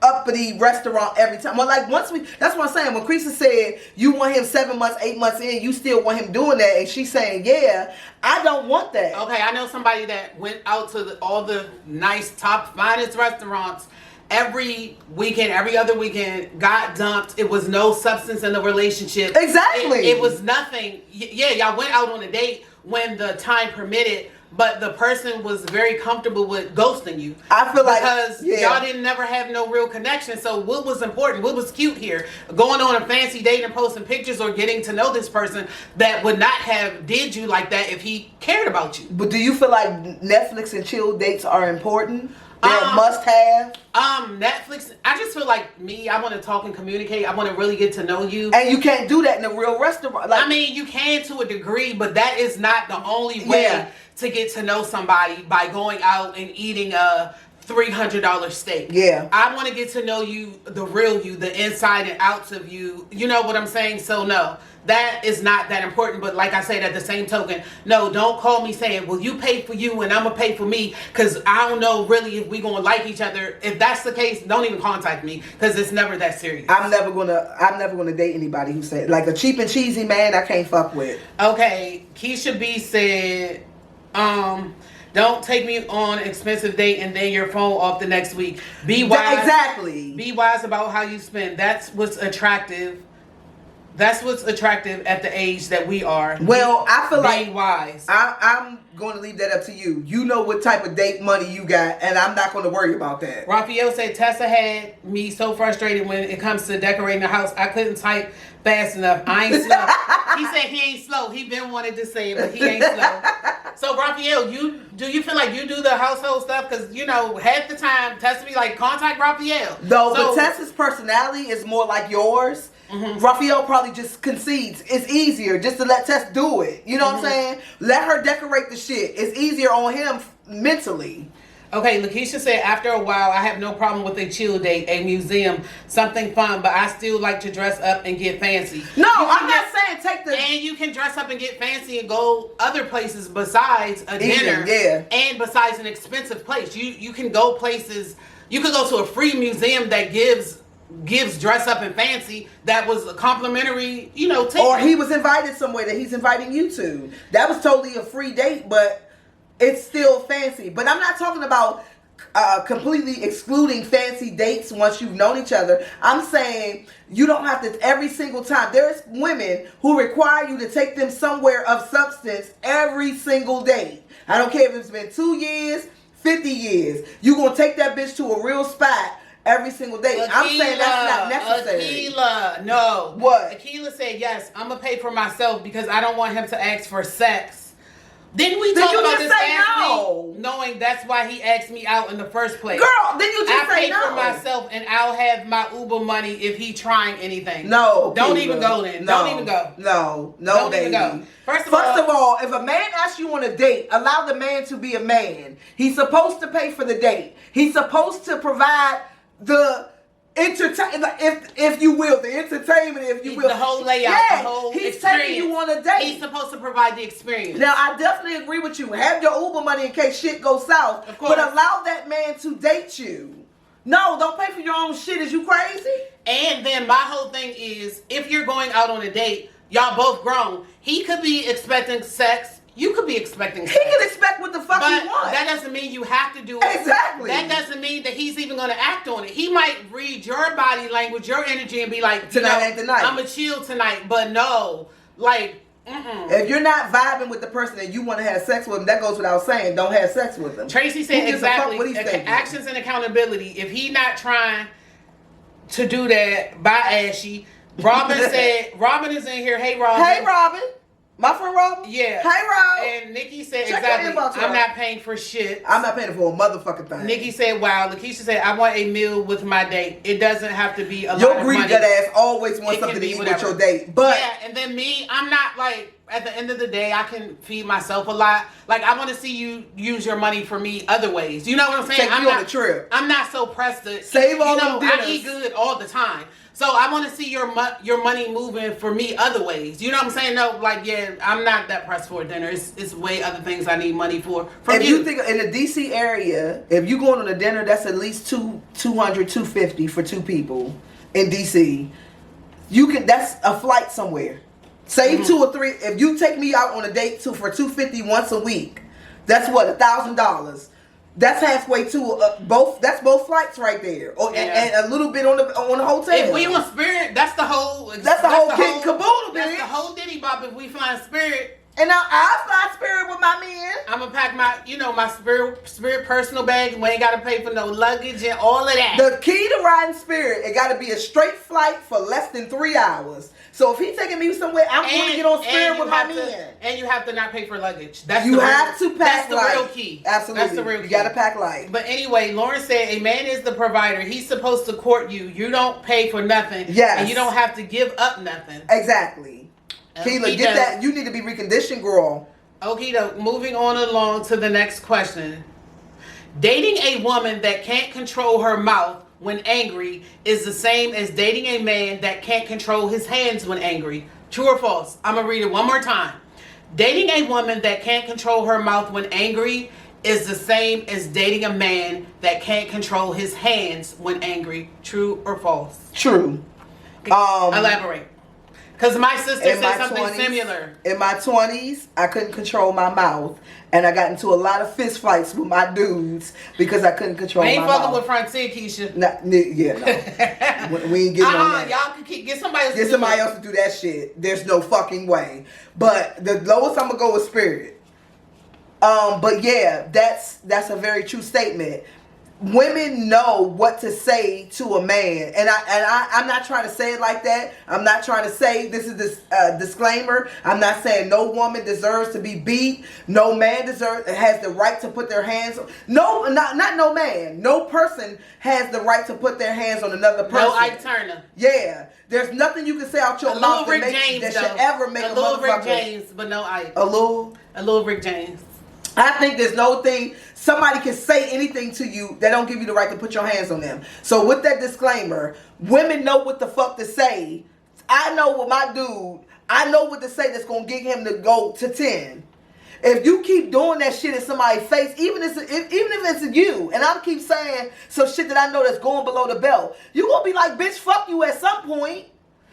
uppity restaurant every time. Well, like that's what I'm saying. When Creasa said you want him 7 months, 8 months in, you still want him doing that, and she's saying, yeah, I don't want that. Okay, I know somebody that went out to all the nice, top, finest restaurants every weekend, every other weekend, got dumped. It was no substance in the relationship. Exactly. It was nothing. Yeah, y'all went out on a date when the time permitted, but the person was very comfortable with ghosting you. I feel like because y'all didn't never have no real connection. So what was important? What was cute here? Going on a fancy date and posting pictures, or getting to know this person that would not have did you like that if he cared about you. But do you feel like Netflix and chill dates are important? They're a must have? Netflix, I just feel like I want to talk and communicate. I want to really get to know you. And you can't do that in a real restaurant. Like, I mean, you can to a degree, but that is not the only way to get to know somebody, by going out and eating a $300 steak. Yeah. I want to get to know you, the real you, the inside and outs of you. You know what I'm saying? So no, that is not that important. But like I said, at the same token, no, don't call me saying, well, you pay for you and I'm going to pay for me, because I don't know really if we going to like each other. If that's the case, don't even contact me, because it's never that serious. I'm never gonna date anybody who said, like, a cheap and cheesy man I can't fuck with. Okay, Keisha B said, don't take me on an expensive date and then your phone off the next week. Be wise. Exactly. Be wise about how you spend. That's what's attractive. That's what's attractive at the age that we are. Well, I feel like being wise. I'm going to leave that up to you. You know what type of date money you got, and I'm not going to worry about that. Raphael said Tessa had me so frustrated when it comes to decorating the house. I couldn't type fast enough. I ain't slow. He said he ain't slow. He been wanted to say it, but he ain't slow. So Raphael, do you feel like you do the household stuff? Because half the time Tessa be like, contact Raphael. No, but Tessa's personality is more like yours. Mm-hmm. Raphael probably just concedes. It's easier just to let Tess do it. You know what I'm saying? Let her decorate the shit. It's easier on him mentally. Okay, Lakeisha said, after a while, I have no problem with a chill date, a museum, something fun, but I still like to dress up and get fancy. No, I'm not saying take the... And you can dress up and get fancy and go other places besides a dinner. Yeah. And besides an expensive place. You can go places... You could go to a free museum that gives dress up and fancy, that was a complimentary, ticket. Or he was invited somewhere that he's inviting you to. That was totally a free date, but it's still fancy. But I'm not talking about completely excluding fancy dates once you've known each other. I'm saying you don't have to every single time. There's women who require you to take them somewhere of substance every single day. I don't care if it's been 2 years, 50 years. You're going to take that bitch to a real spot every single day. I'm saying that's not necessary. Akila, no. What? Akila said, yes, I'm going to pay for myself because I don't want him to ask for sex. Didn't we Then talk you about just this say last no. week, knowing that's why he asked me out in the first place? Girl, then you just I say pay no. for myself and I'll have my Uber money if he trying anything. No. Don't Keila. even go then. No. Don't even go. No, Don't baby. even go. First of all, if a man asks you on a date, allow the man to be a man. He's supposed to pay for the date. He's supposed to provide the entertainment, if you will, the entertainment, if you will, the whole layout, yeah, the whole he's experience. taking you on a date. He's supposed to provide the experience. Now, I definitely agree with you. Have your Uber money in case shit goes south, Of course. but allow that man to date you. No, don't pay for your own shit. Is you crazy? And then my whole thing is, if you're going out on a date, y'all both grown. He could be expecting sex. You could be expecting sex. He can expect what the fuck But he wants. that doesn't mean you have to do it. Exactly. That doesn't mean that he's even going to act on it. He might read your body language, your energy, and be like, Tonight ain't the night. I'm going to chill tonight. But no, like, if you're not vibing with the person that you want to have sex with them, that goes without saying, don't have sex with them. Tracy said Who gives a fuck exactly. what he's thinking? Actions and accountability. If he not trying to do that, bye, Ashy. Robin said, Robin is in here. Hey, Robin. Hey, Robin. My friend Robin? Yeah. Hey, Rob. And Nikki said, Check exactly, your inbox, I'm Rob. not paying for shit. I'm not paying for a motherfucking thing. Nikki said, wow. Lakeisha said, I want a meal with my date. It doesn't have to be a lot Your of greedy money. gut ass always wants It something can to be eat whatever. with your date. But yeah, and then me, I'm not like, at the end of the day, I can feed myself a lot. Like, I want to see you use your money for me other ways. You know what I'm saying? Take I'm you not on a trip. I'm not so pressed to Save all you know, them dinners. I eat good all the time. So I want to see your money moving for me other ways. You know what I'm saying? No, like, yeah, I'm not that pressed for a dinner. It's way other things I need money for. From if you think in the DC area, if you going on a dinner, that's at least $200, $250 for two people in DC. You can. That's a flight somewhere. Save 2 or 3. If you take me out on a date for $250 once a week, that's what $1,000. That's halfway to both. That's both flights right there, and a little bit on the hotel. If we on Spirit, that's the whole. That's the whole kit and caboodle, That's bitch. the whole Diddy Bop. If we flying Spirit. And now I fly Spirit with my men. I'm gonna pack my, my spirit personal bag. We ain't gotta pay for no luggage and all of that. The key to riding Spirit, it got to be a straight flight for less than 3 hours. So if he's taking me somewhere, I'm going to get on Spirit with my men. And you have to not pay for luggage. That's You the have to pack That's the light. real key. Absolutely. That's the real key. You got to pack light. But anyway, Lauren said a man is the provider. He's supposed to court you. You don't pay for nothing. Yes. And you don't have to give up nothing. Exactly. Keila, get that. You need to be reconditioned, girl. Okay, moving on along to the next question. Dating a woman that can't control her mouth when angry is the same as dating a man that can't control his hands when angry. True or false? I'm going to read it one more time. Dating a woman that can't control her mouth when angry is the same as dating a man that can't control his hands when angry. True or false? True. Elaborate. Because my sister said something 20s, similar. In my 20s, I couldn't control my mouth. And I got into a lot of fist fights with my dudes because I couldn't control my mouth. I ain't fucking with Frontier, Keisha. No. We ain't getting on that. Y'all can get somebody else. Get somebody else to do that shit. There's no fucking way. But the lowest I'm gonna go is Spirit. But yeah, that's a very true statement. Women know what to say to a man, and I'm not trying to say it like that. I'm not trying to say this is this disclaimer. I'm not saying no woman deserves to be beat. No man has the right to put their hands. No, not no man. No person has the right to put their hands on another person. No Ike Turner. Yeah, there's nothing you can say out your mouth Rick that James, should ever make a little Rick motherfucker. James, but no Ike. A little Rick James. I think there's no thing somebody can say anything to you that don't give you the right to put your hands on them. So with that disclaimer, women know what the fuck to say. I know with my dude, I know what to say that's gonna get him to go to 10. If you keep doing that shit in somebody's face, even if it's you, and I keep saying some shit that I know that's going below the belt, you gonna be like, bitch, fuck you at some point.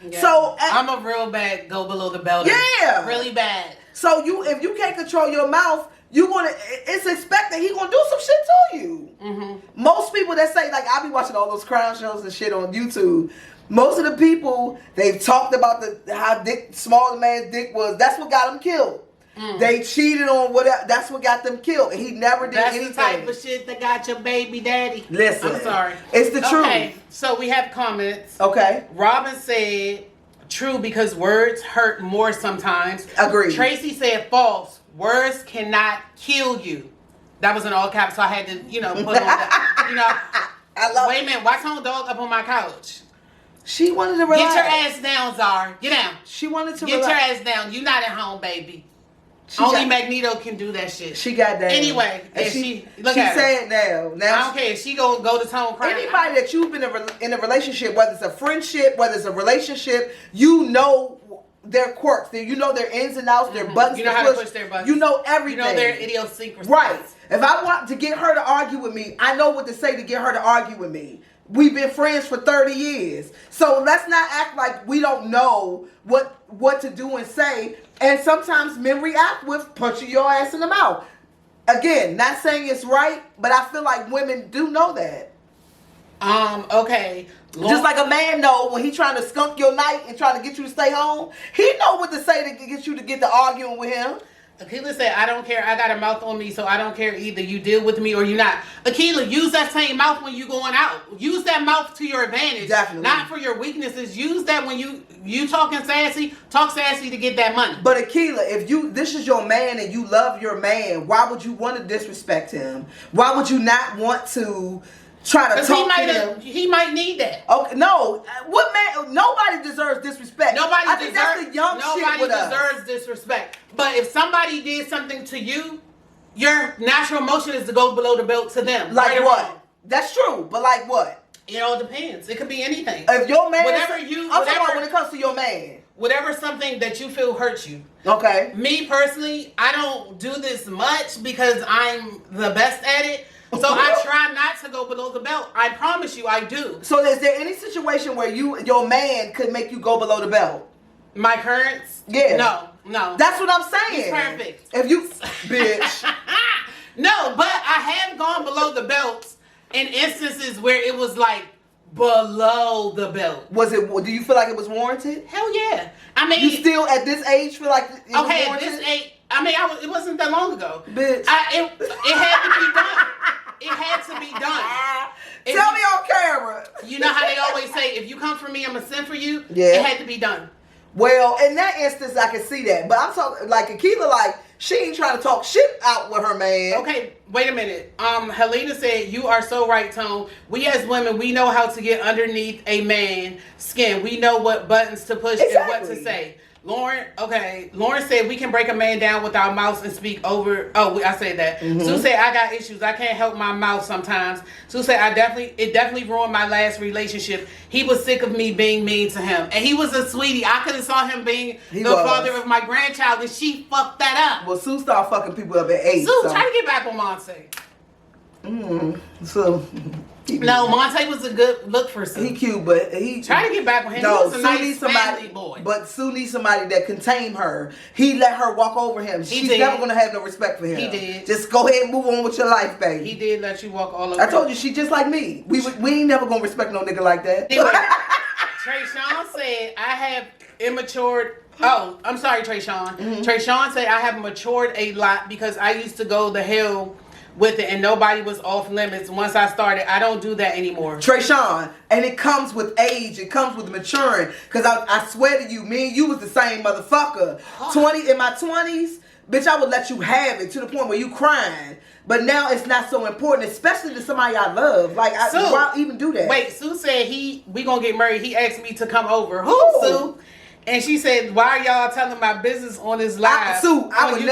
Yeah. So I'm a real bad go below the belt. Yeah, really bad. So if you can't control your mouth, it's expected he gonna do some shit to you. Most people that say, like, I be watching all those crime shows and shit on YouTube. Most of the people, they've talked about how small the man's dick was. That's what got him killed. They cheated on whatever. That's what got them killed. And he never did anything. That's the type of shit that got your baby daddy. Listen. I'm sorry. It's the truth. Okay, so we have comments. Okay. Robin said, true, because words hurt more sometimes. Agreed. Tracy said, false. Words cannot kill you. That was in all caps, so I had to, put on that. I love Wait a minute. Why tone dog up on my couch? She wanted to relax. Get your ass down, Czar. Get down. She wanted to Get relax. your ass down. You not at home, baby. Only Magneto can do that shit. She got down. Anyway, and she said now. I don't care. She gonna go to tone crying. Anybody that you've been in a relationship, whether it's a friendship, whether it's a relationship, you know their quirks. You know their ins and outs, their buttons. You know how to push their buttons. You know everything. You know their idiosyncrasies. Right. If I want to get her to argue with me, I know what to say to get her to argue with me. We've been friends for 30 years. So let's not act like we don't know what to do and say. And sometimes men react with punching your ass in the mouth. Again, not saying it's right, but I feel like women do know that. Okay. Just like a man know when he trying to skunk your night and trying to get you to stay home, he know what to say to get you to get to arguing with him. Akila said, I don't care. I got a mouth on me, so I don't care either. You deal with me or you not. Akila, use that same mouth when you going out. Use that mouth to your advantage. Definitely. Not for your weaknesses. Use that when you talking sassy. Talk sassy to get that money. But Akila, if this is your man and you love your man, why would you want to disrespect him? Why would you not want to try to talk to him? He might need that. Okay, no. What man? Nobody deserves disrespect. I think that's the young shit with us. Nobody deserves disrespect. But if somebody did something to you, your natural emotion is to go below the belt to them. Like right what? That's true. But like what? It all depends. It could be anything. If your man, I'm talking about when it comes to your man. Whatever something that you feel hurts you. Okay. Me personally, I don't do this much because I'm the best at it. So I try not to go below the belt. I promise you, I do. So is there any situation where your man could make you go below the belt? My currents? Yeah. No. That's what I'm saying. He's perfect. If you, bitch. No, but I have gone below the belt in instances where it was like below the belt. Do you feel like it was warranted? Hell yeah. I mean, you still at this age feel like it was warranted? At this age, I mean, it wasn't that long ago. Bitch. It had to be done. It had to be done. Tell me on camera. You know how they always say, if you come for me, I'm going to send for you? Yeah. It had to be done. Well, in that instance, I can see that. But I'm talking, like, Akila, like, she ain't trying to talk shit out with her man. Okay, wait a minute. Helena said, you are so right, Tone. We as women, we know how to get underneath a man's skin. We know what buttons to push and what to say. Lauren said we can break a man down with our mouths and speak over. Oh, I said that. Sue said I got issues. I can't help my mouth sometimes. Sue said it definitely ruined my last relationship. He was sick of me being mean to him, and he was a sweetie. I could have saw him being father of my grandchild, and she fucked that up. Well, Sue started fucking people up at 8. Sue, try to get back on Monte. No, Monte was a good look for Sue. He cute, but he try to get back on him. No, he was a nice family boy. But Sue needs somebody that can tame her. He let her walk over him. She's never gonna have no respect for him. He did. Just go ahead and move on with your life, baby. He did let you walk all over. I told you, she just like me. We ain't never gonna respect no nigga like that. Anyway, Trayshawn said I have immatured. Oh, I'm sorry, Trayshawn. Trayshawn said I have matured a lot because I used to go the hell with it and nobody was off limits. Once I started, I don't do that anymore. Trayshawn, and it comes with age. It comes with maturing. Because I swear to you, me and you was the same motherfucker. 20 in my 20s, bitch, I would let you have it to the point where you crying. But now it's not so important, especially to somebody I love. Like, why even do that? Wait, Sue said we gonna get married. He asked me to come over. Who, Sue? And she said, why are y'all telling my business on this live? Sue, I would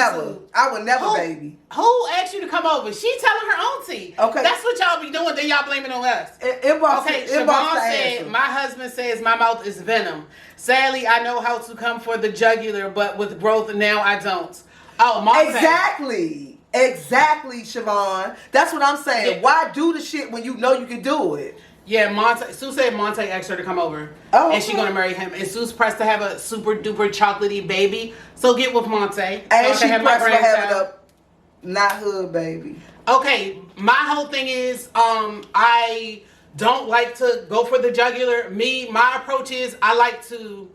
never, baby. Who asked you to come over? She telling her own tea. Okay. That's what y'all be doing, then y'all blaming on us. Okay, Siobhan said, my husband says my mouth is venom. Sadly, I know how to come for the jugular, but with growth now I don't. Oh, Exactly, Siobhan. That's what I'm saying. Yeah. Why do the shit when you know you can do it? Yeah, Sue said Monte asked her to come over. Oh, and she's gonna marry him. And Sue's pressed to have a super duper chocolatey baby. So get with Monte. And she pressed for having a not hood baby. Okay, my whole thing is, I don't like to go for the jugular. My approach is I like to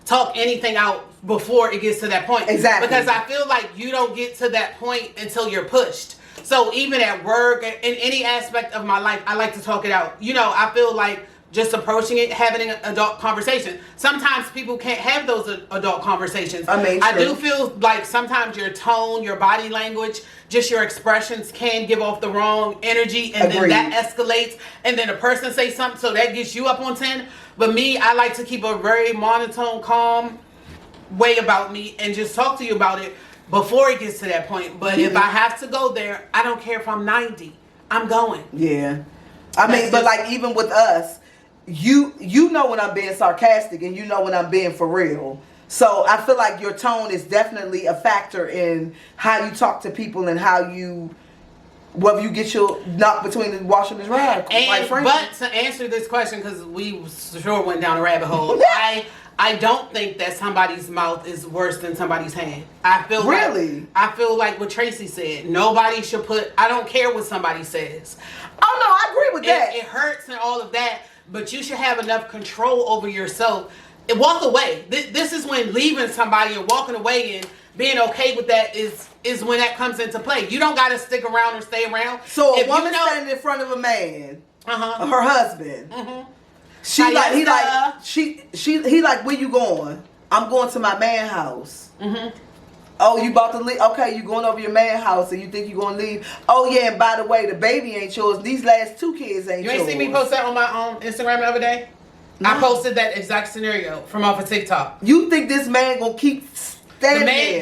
talk anything out before it gets to that point. Exactly. Because I feel like you don't get to that point until you're pushed. So even at work, in any aspect of my life, I like to talk it out. I feel like just approaching it, having an adult conversation. Sometimes people can't have those adult conversations. I do feel like sometimes your tone, your body language, just your expressions can give off the wrong energy, and then that escalates, and then a person says something, so that gets you up on 10. But me, I like to keep a very monotone, calm way about me and just talk to you about it before it gets to that point. But if I have to go there, I don't care if I'm 90. I'm going. Yeah. But like even with us, you know when I'm being sarcastic and you know when I'm being for real. So I feel like your tone is definitely a factor in how you talk to people and how you, whether you get your knock between the washer and the dryer. But to answer this question, because we sure went down a rabbit hole, I don't think that somebody's mouth is worse than somebody's hand. I feel like what Tracy said. Nobody should I don't care what somebody says. Oh no, I agree with that. It hurts and all of that, but you should have enough control over yourself. And walk away. This is when leaving somebody and walking away and being okay with that is when that comes into play. You don't got to stick around or stay around. So a woman standing in front of a man, her husband, he like, where you going? I'm going to my man house. Oh, you about to leave? Okay, you going over your man house and you think you're going to leave? Oh yeah, and by the way, the baby ain't yours. These last 2 kids ain't yours. You ain't see me post that on my Instagram the other day? No. I posted that exact scenario from off of TikTok. You think this man gonna keep standing there?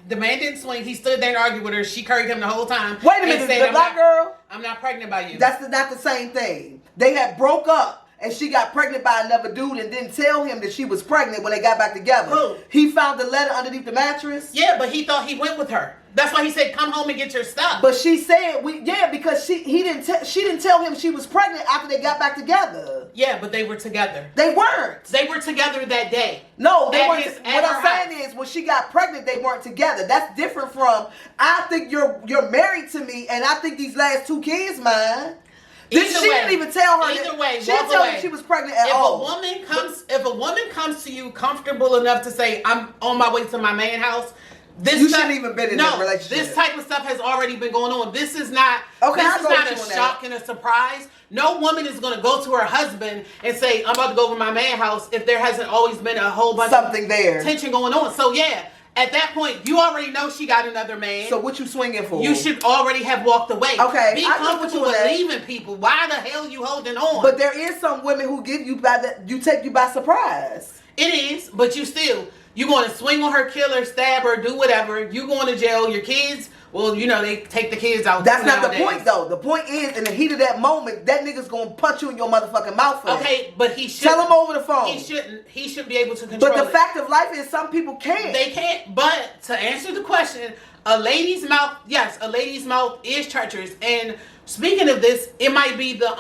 The man didn't swing. He stood there and argued with her. She curried him the whole time. Wait a minute, the black girl? I'm not pregnant by you. That's not the same thing. They had broke up and she got pregnant by another dude and didn't tell him that she was pregnant when they got back together. Who? He found the letter underneath the mattress. Yeah, but he thought he went with her. That's why he said, "Come home and get your stuff." But she said, because she didn't tell him she was pregnant after they got back together. Yeah, but they were together. They weren't. They were together that day. No, they weren't. What I'm saying is, when she got pregnant, they weren't together. That's different from, I think you're married to me, and I think these last 2 kids mine. She didn't even tell her. Either way, she didn't tell her she was pregnant at all. If a woman comes to you comfortable enough to say, "I'm on my way to my man house," you shouldn't even been in that relationship. This type of stuff has already been going on. This is not a shock and a surprise. No woman is going to go to her husband and say, "I'm about to go over my man house," if there hasn't always been a whole bunch of tension going on. So yeah. At that point, you already know she got another man. So what you swinging for? You should already have walked away. Okay. Be comfortable with leaving people. Why the hell you holding on? But there is some women who take you by surprise. It is, but you going to swing on her, kill her, stab her, do whatever. You going to jail. Your kids, well, they take the kids out. That's not the point, though. The point is, in the heat of that moment, that nigga's going to punch you in your motherfucking mouth for Okay, but he should tell him over the phone. He should be able to control it. But the fact of life is, some people can't. They can't. But to answer the question, a lady's mouth is treacherous. And speaking of this, it might be the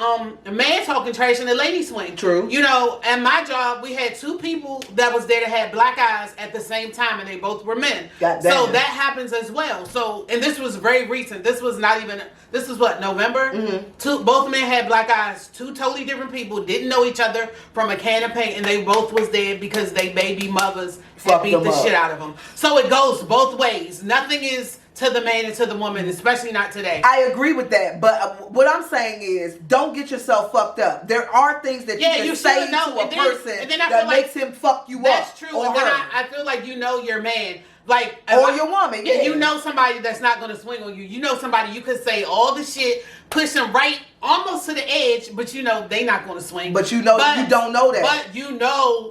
man talking trash and the lady swing. True. At my job, we had 2 people that was there that had black eyes at the same time, and they both were men. So that happens as well. So, and this was very recent. This was what, November? Mm-hmm. Both men had black eyes. 2 totally different people, didn't know each other from a can of paint, and they both was dead because they baby mothers had beat the shit out of them. So it goes both ways. Nothing is to the man and to the woman, especially not today. I agree with that, but what I'm saying is, don't get yourself fucked up. There are things that you can say to a person that makes him fuck you up. That's true. And then I feel like your man. Or your woman, yeah. You know somebody that's not going to swing on you. You know somebody you could say all the shit, push them right almost to the edge, but they not going to swing. But you don't know that. But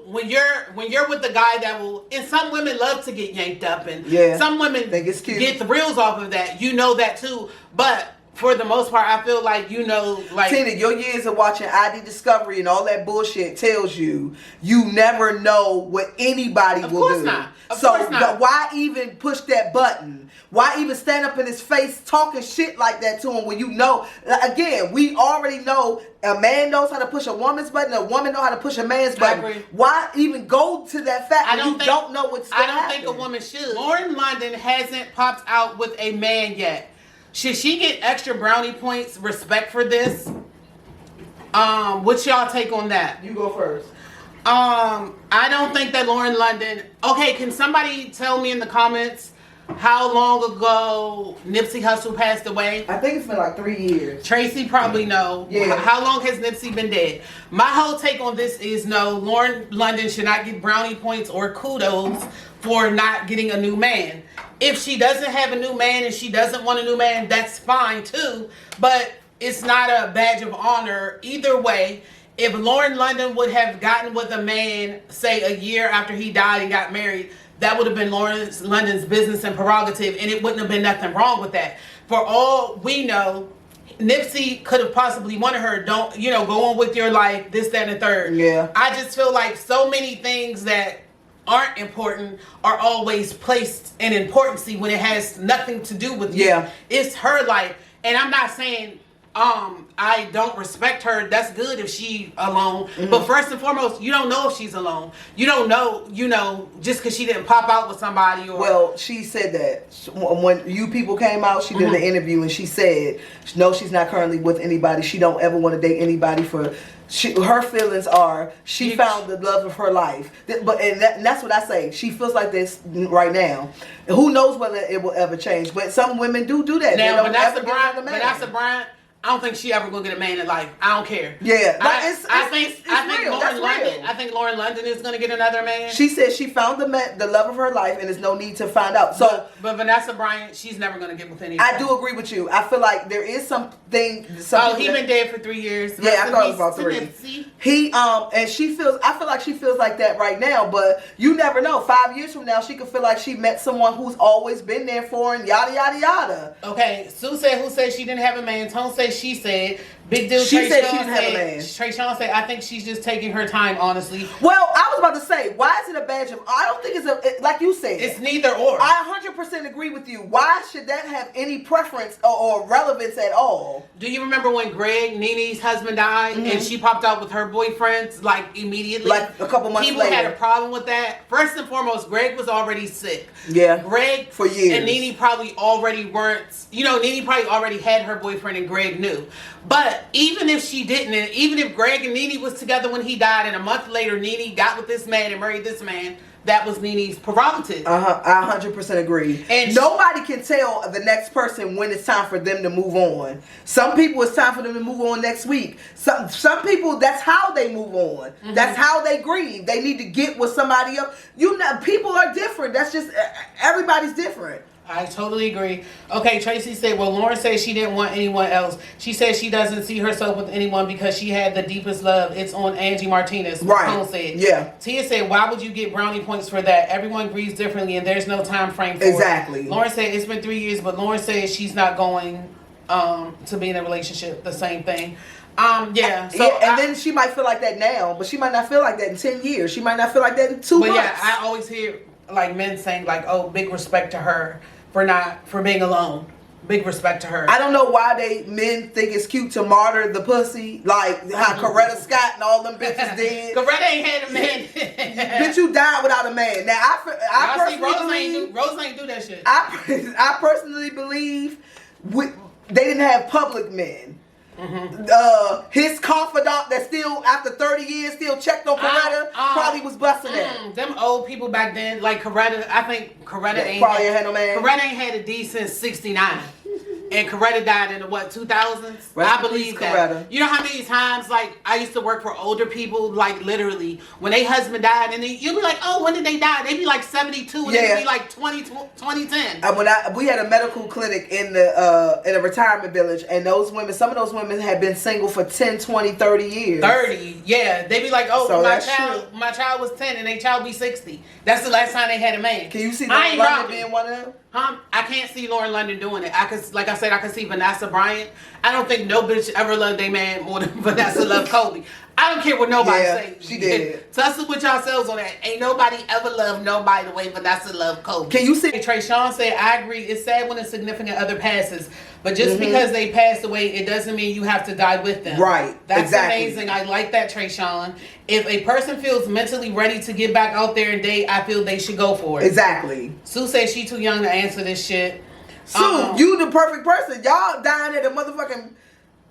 when you're with the guy that will, and some women love to get yanked up, and some women get thrills off of that. You know that too. But for the most part, I feel like Tina, your years of watching ID Discovery and all that bullshit tells you never know what anybody will do. Of course not. Of course not. Why even push that button? Why even stand up in his face talking shit like that to him when again, we already know a man knows how to push a woman's button, a woman knows how to push a man's button. I agree. Why even go to that fact when you don't know what's going to happen? I don't think a woman should. Lauren London hasn't popped out with a man yet. Should she get extra brownie points, respect for this? What's y'all take on that? You go first. I don't think that Lauren London. Okay, can somebody tell me in the comments how long ago Nipsey Hussle passed away? I think it's been like 3 years. Tracy probably know. Yeah. How long has Nipsey been dead? My whole take on this is no, Lauren London should not get brownie points or kudos for not getting a new man. If she doesn't have a new man and she doesn't want a new man, that's fine too. But it's not a badge of honor either way. If Lauren London would have gotten with a man, say a year after he died and got married, that would have been Lauren London's business and prerogative, and it wouldn't have been nothing wrong with that. For all we know, Nipsey could have possibly wanted her, don't, go on with your life, this, that, and the third. Yeah. I just feel like so many things that aren't important are always placed in importancy when it has nothing to do with you. Yeah. It's her life. And I'm not saying I don't respect her. That's good if she alone. Mm-hmm. But first and foremost, you don't know if she's alone. You don't know, just because she didn't pop out with somebody. Or well, she said that when you people came out, she did an interview and she said, no, she's not currently with anybody. She don't ever want to date anybody for. Her feelings are she found the love of her life, and that's what I say. She feels like this right now. Who knows whether it will ever change? But some women do that. Now, Vanessa Bryant, I don't think she ever gonna get a man in life. I don't care. Yeah, I think Lauren London is gonna get another man. She said she found the love of her life, and there's no need to find out. So, but Vanessa Bryant, she's never gonna get with anybody. I do agree with you. I feel like there is something. He been dead for 3 years. Yeah, I thought it was about 3. He and she feels. I feel like she feels like that right now, but you never know. 5 years from now, she could feel like she met someone who's always been there for her, and yada yada yada. Okay, Sue said who said she didn't have a man. Tone said she said. Big deal. She said she didn't have a man. Trayshawn said, I think she's just taking her time, honestly. Well, I was about to say, why is it a badge of? I don't think like you said. It's neither or. I 100% agree with you. Why should that have any preference or relevance at all? Do you remember when Greg, Nene's husband, died and she popped out with her boyfriends like immediately? Like a couple months later. People had a problem with that. First and foremost, Greg was already sick. Yeah. Greg for years. And Nene probably already weren't. Nene probably already had her boyfriend and Greg knew. But even if she didn't, and even if Greg and Nene was together when he died, and a month later Nene got with this man and married this man, that was Nene's prerogative. I 100% agree. And nobody can tell the next person when it's time for them to move on. Some people, it's time for them to move on next week. Some people, that's how they move on. Mm-hmm. That's how they grieve. They need to get with somebody else. People are different. That's just, everybody's different. I totally agree. Okay, Tracy said, well, Lauren said she didn't want anyone else. She said she doesn't see herself with anyone because she had the deepest love. It's on Angie Martinez. Right. Said. Yeah. Tia said, why would you get brownie points for that? Everyone grieves differently and there's no time frame for it. Lauren said it's been 3 years, but Lauren said she's not going to be in a relationship. The same thing. And then she might feel like that now, but she might not feel like that in 10 years. She might not feel like that in 2 months. But yeah, I always hear like men saying like, oh, big respect to her for being alone. Big respect to her. I don't know why men think it's cute to martyr the pussy, like how Coretta Scott and all them bitches did. Coretta ain't had a man. Bitch, you died without a man. Now I personally Rose ain't do that shit. I personally believe they didn't have public men. Mm-hmm. His confidant that still after 30 years still checked on Coretta probably was busting it. Them old people back then, like Coretta, I think Coretta ain't probably had no man. Coretta ain't had a D since '69. And Coretta died in the 2000s? I believe that. Coretta. You know how many times, like, I used to work for older people, like, literally, when their husband died, and you'd be like, oh, when did they die? They'd be like 72, and they'd be like 2010. We had a medical clinic in a retirement village, and some of those women had been single for 10, 20, 30 years. 30, yeah. They'd be like, oh, so my child was 10, and their child be 60. That's the last time they had a man. Can you see Lauren London being one of them? I can't see Lauren London doing it. I can see Vanessa Bryant. I don't think no bitch ever loved a man more than Vanessa loved Kobe. I don't care what nobody say. She did. Tussle with yourselves on that. Ain't nobody ever loved nobody the way Vanessa loved Kobe. Can you see? Trayshawn said, I agree. It's sad when a significant other passes. But just because they passed away, it doesn't mean you have to die with them. Right. That's amazing. I like that, Trayshawn. If a person feels mentally ready to get back out there and date, I feel they should go for it. Exactly. Sue says she too young to answer this shit. So you the perfect person. Y'all dying at a motherfucking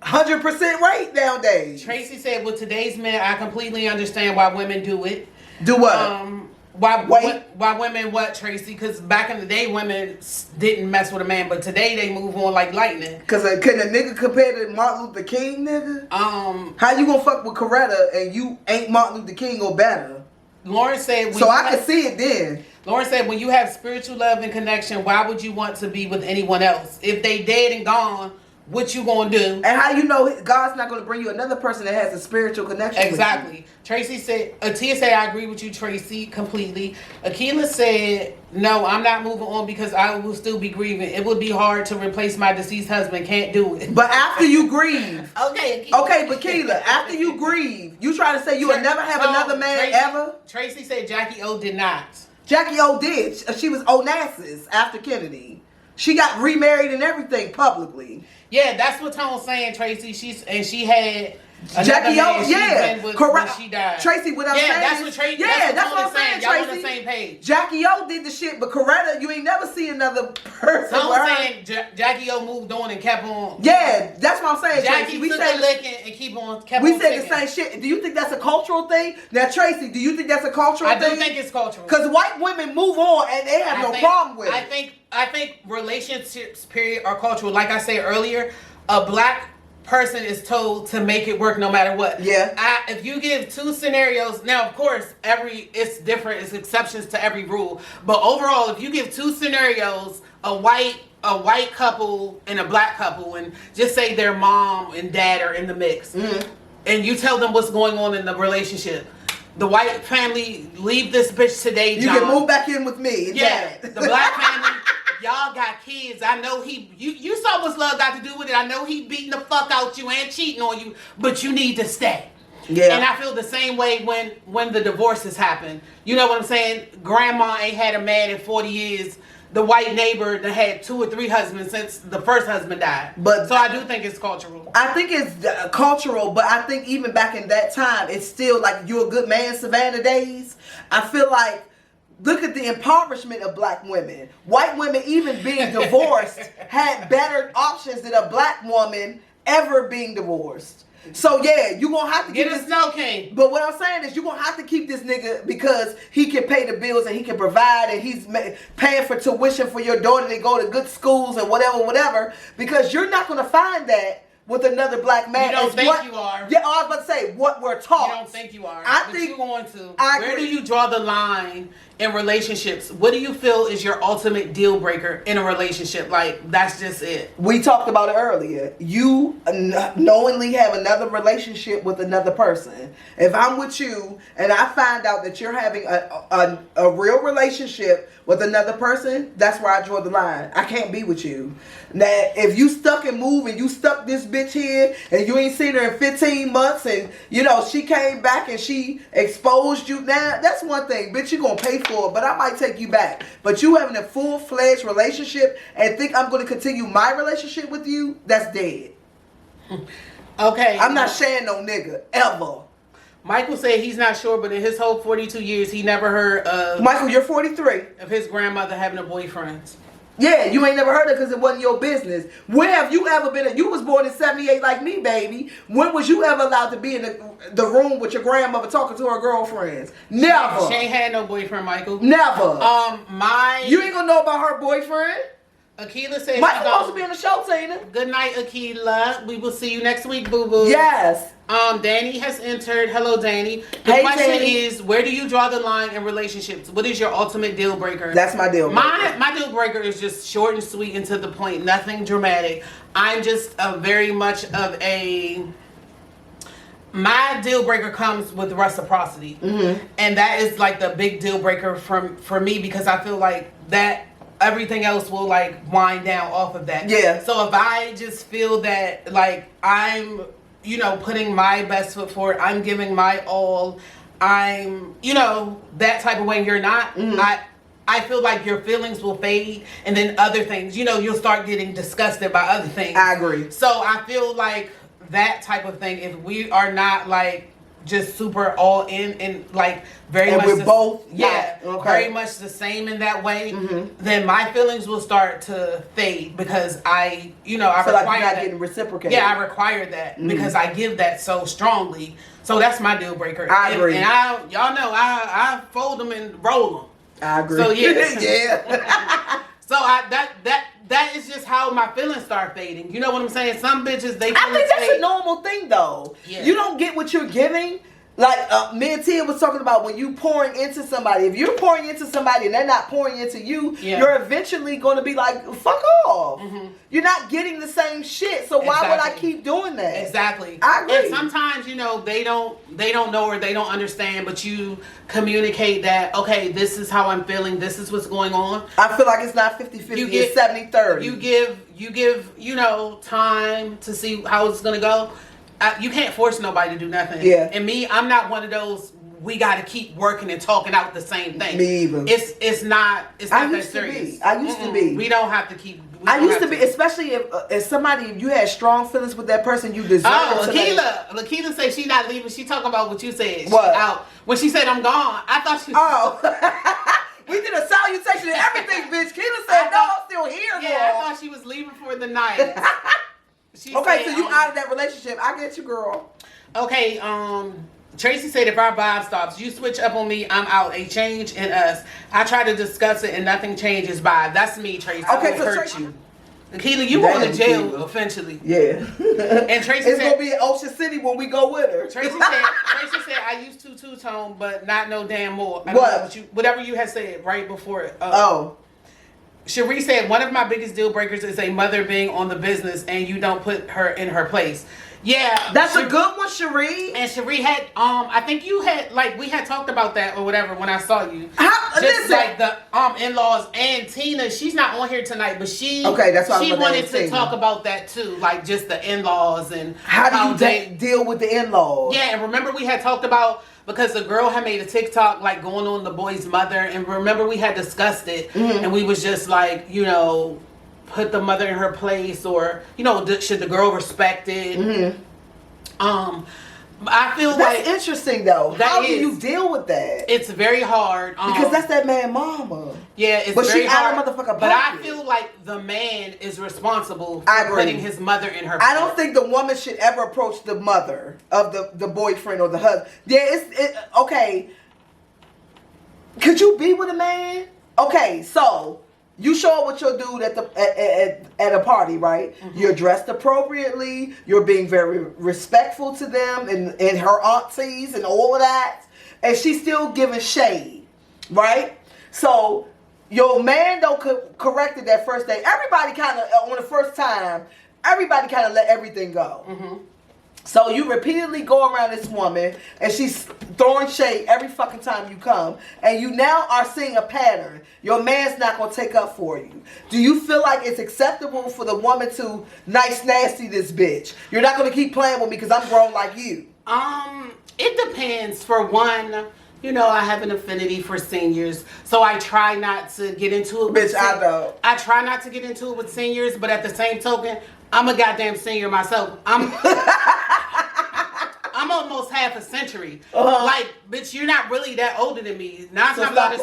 100% rate nowadays. Tracy said, with today's men, I completely understand why women do it. Do what? Why women what, Tracy? Because back in the day, women didn't mess with a man, but today they move on like lightning. Because can a nigga compare to Martin Luther King, nigga? How you gonna fuck with Coretta and you ain't Martin Luther King or better? Lauren said... So I can see it then. Lauren said, when you have spiritual love and connection, why would you want to be with anyone else? If they dead and gone, what you gonna do? And how you know God's not gonna bring you another person that has a spiritual connection? Exactly. With you? Tracy said, Atia said, I agree with you, Tracy, completely. Akila said, no, I'm not moving on because I will still be grieving. It would be hard to replace my deceased husband. Can't do it. But after you grieve. Okay, Akila. Okay, but Keela, after you grieve, you try to say you would never have another man ever? Tracy said Jackie O did not. Jackie O did. She was Onassis after Kennedy. She got remarried and everything publicly. Yeah, that's what Tone's saying, Tracy. She had Jackie O, yeah, correct. When she died. Tracy, what I'm saying that's is, what Tracy. Yeah, that's what I'm saying, Y'all Tracy. on the same page. Jackie O did the shit, but Coretta, you ain't never see another person. Tone's saying Jackie O moved on and kept on. Yeah, that's what I'm saying, Jackie Tracy. took a licking and kept we on said the same shit. Do you think that's a cultural thing? Now, Tracy, do you think that's a cultural thing? I do think it's cultural. Because white women move on and they have no problem with it. I think relationships, period, are cultural. Like I said earlier, a black person is told to make it work no matter what. Yeah. If you give two scenarios, now of course it's different, it's exceptions to every rule. But overall, if you give two scenarios, a white couple and a black couple, and just say their mom and dad are in the mix, and you tell them what's going on in the relationship. The white family, leave this bitch today, John. You can move back in with me. Yeah. The black family, y'all got kids. I know you saw what's love got to do with it. I know he beating the fuck out you and cheating on you, but you need to stay. Yeah. And I feel the same way when the divorces happen. You know what I'm saying? Grandma ain't had a man in 40 years. The white neighbor that had 2 or 3 husbands since the first husband died. So I do think it's cultural. I think it's cultural, but I think even back in that time, it's still like You a Good Man, Savannah days. I feel like, look at the impoverishment of black women. White women, even being divorced, had better options than a black woman ever being divorced. So yeah, you gonna have to get a Snow King. But what I'm saying is, you gonna have to keep this nigga because he can pay the bills and he can provide and he's paying for tuition for your daughter to go to good schools and whatever. Because you're not gonna find that with another black man. You don't think you are. Yeah, I was about to say what we're taught. You don't think you are. I but think you're going to. Where do you draw the line in relationships? What do you feel is your ultimate deal breaker in a relationship? Like, that's just it. We talked about it earlier. You knowingly have another relationship with another person. If I'm with you and I find out that you're having a real relationship with another person, that's where I draw the line. I can't be with you. Now, if you stuck and move and you stuck this bitch here and you ain't seen her in 15 months and, you know, she came back and she exposed you, now that's one thing. Bitch, you gonna pay for it, but I might take you back. But you having a full-fledged relationship and think I'm gonna continue my relationship with you, that's dead. Okay. I'm not sharing no nigga, ever. Michael said he's not sure, but in his whole 42 years, he never heard of... Michael, you're 43. ...of his grandmother having a boyfriend. Yeah, you ain't never heard of it because it wasn't your business. When have you ever been... You was born in 78 like me, baby. When was you ever allowed to be in the room with your grandmother talking to her girlfriends? Never. She ain't had no boyfriend, Michael. Never. You ain't gonna know about her boyfriend. Akila said... Michael supposed to be on the show, Tina. Good night, Akila. We will see you next week, boo-boo. Yes. Danny has entered. Hello, Danny. The question is, where do you draw the line in relationships? What is your ultimate deal breaker? That's my deal breaker. My deal breaker is just short and sweet and to the point. Nothing dramatic. I'm just very much of a... My deal breaker comes with reciprocity. Mm-hmm. And that is like the big deal breaker for me because I feel like that... everything else will like wind down off of that. Yeah. So if I just feel that like I'm, you know, putting my best foot forward, I'm giving my all, I'm, you know, that type of way, you're not, I feel like your feelings will fade and then other things, you know, you'll start getting disgusted by other things. I agree. So I feel like that type of thing, if we are not like just super all in and like very and much we're both very much the same in that way, then my feelings will start to fade because I feel require like you're not that. getting reciprocated. Yeah, I require that because I give that so strongly. So that's my deal breaker. I agree. And y'all know I fold them and roll them. I agree. So yeah, yeah. So that is just how my feelings start fading. You know what I'm saying? Some bitches I think that's a normal thing though. Yeah. You don't get what you're giving. Like me and Tia was talking about when you pouring into somebody. If you're pouring into somebody and they're not pouring into you, you're eventually going to be like, fuck off. You're not getting the same shit. So why would I keep doing that? Exactly. I agree. And sometimes, they don't know or they don't understand, but you communicate that, okay, this is how I'm feeling. This is what's going on. I feel like it's not 50-50, it's 70-30. You give, time to see how it's going to go. You can't force nobody to do nothing. Yeah. And me, I'm not one of those. We got to keep working and talking out the same thing. Me either. It's not that serious. I used to be. We don't have to keep. I used to be, especially if somebody, if you had strong feelings with that person, you deserve. Oh, Lakeela said she not leaving. She talking about what you said. What? She out. When she said I'm gone, I thought she. We did a salutation and everything, bitch. Keela said, no, I'm still here. Yeah, I thought she was leaving for the night. Okay, so you out of that relationship. I get you, girl. Okay, Tracy said if our vibe stops, you switch up on me, I'm out. A change in us. I try to discuss it and nothing changes. Vibe. That's me, Tracy. Okay, so hurt you. Keela, you going to jail eventually. Yeah. And Tracy it's said, gonna be in Ocean City when we go with her. Tracy said I used to two-tone, but not no damn more. Whatever you had said right before it. Cherie said, one of my biggest deal breakers is a mother being on the business and you don't put her in her place. Yeah. That's a good one, Cherie. And Cherie had, I think you had, we had talked about that or whatever when I saw you. Listen. Like the in-laws and Tina, she's not on here tonight, but she wanted to talk about that too. Like just the in-laws and how do you deal with the in-laws? Yeah, and remember we had talked about, because the girl had made a TikTok going on the boy's mother, and remember we had discussed it, and we was just like, put the mother in her place, or should the girl respect it? I feel that's interesting though. How do you deal with that? It's very hard because that's that man mama. Yeah, it's but very hard. But motherfucker. But I feel like the man is responsible for putting his mother in her place. I don't think the woman should ever approach the mother of the boyfriend or the husband. Yeah, okay. Could you be with a man? Okay, so you show up with your dude at a party, right? You're dressed appropriately. You're being very respectful to them and her aunties and all of that. And she's still giving shade, right? So your man don't correct it that first day. Everybody kind of, on the first time, everybody kind of let everything go. So you repeatedly go around this woman and she's throwing shade every fucking time you come, and you now are seeing a pattern. Your man's not going to take up for you. Do you feel like it's acceptable for the woman to nice nasty this bitch? You're not going to keep playing with me because I'm grown like you. It depends. For one, I have an affinity for seniors, so I try not to get into it. Bitch, I know. I try not to get into it with seniors, but at the same token, I'm a goddamn senior myself. I'm almost half a century. Bitch, you're not really that older than me. Nine times out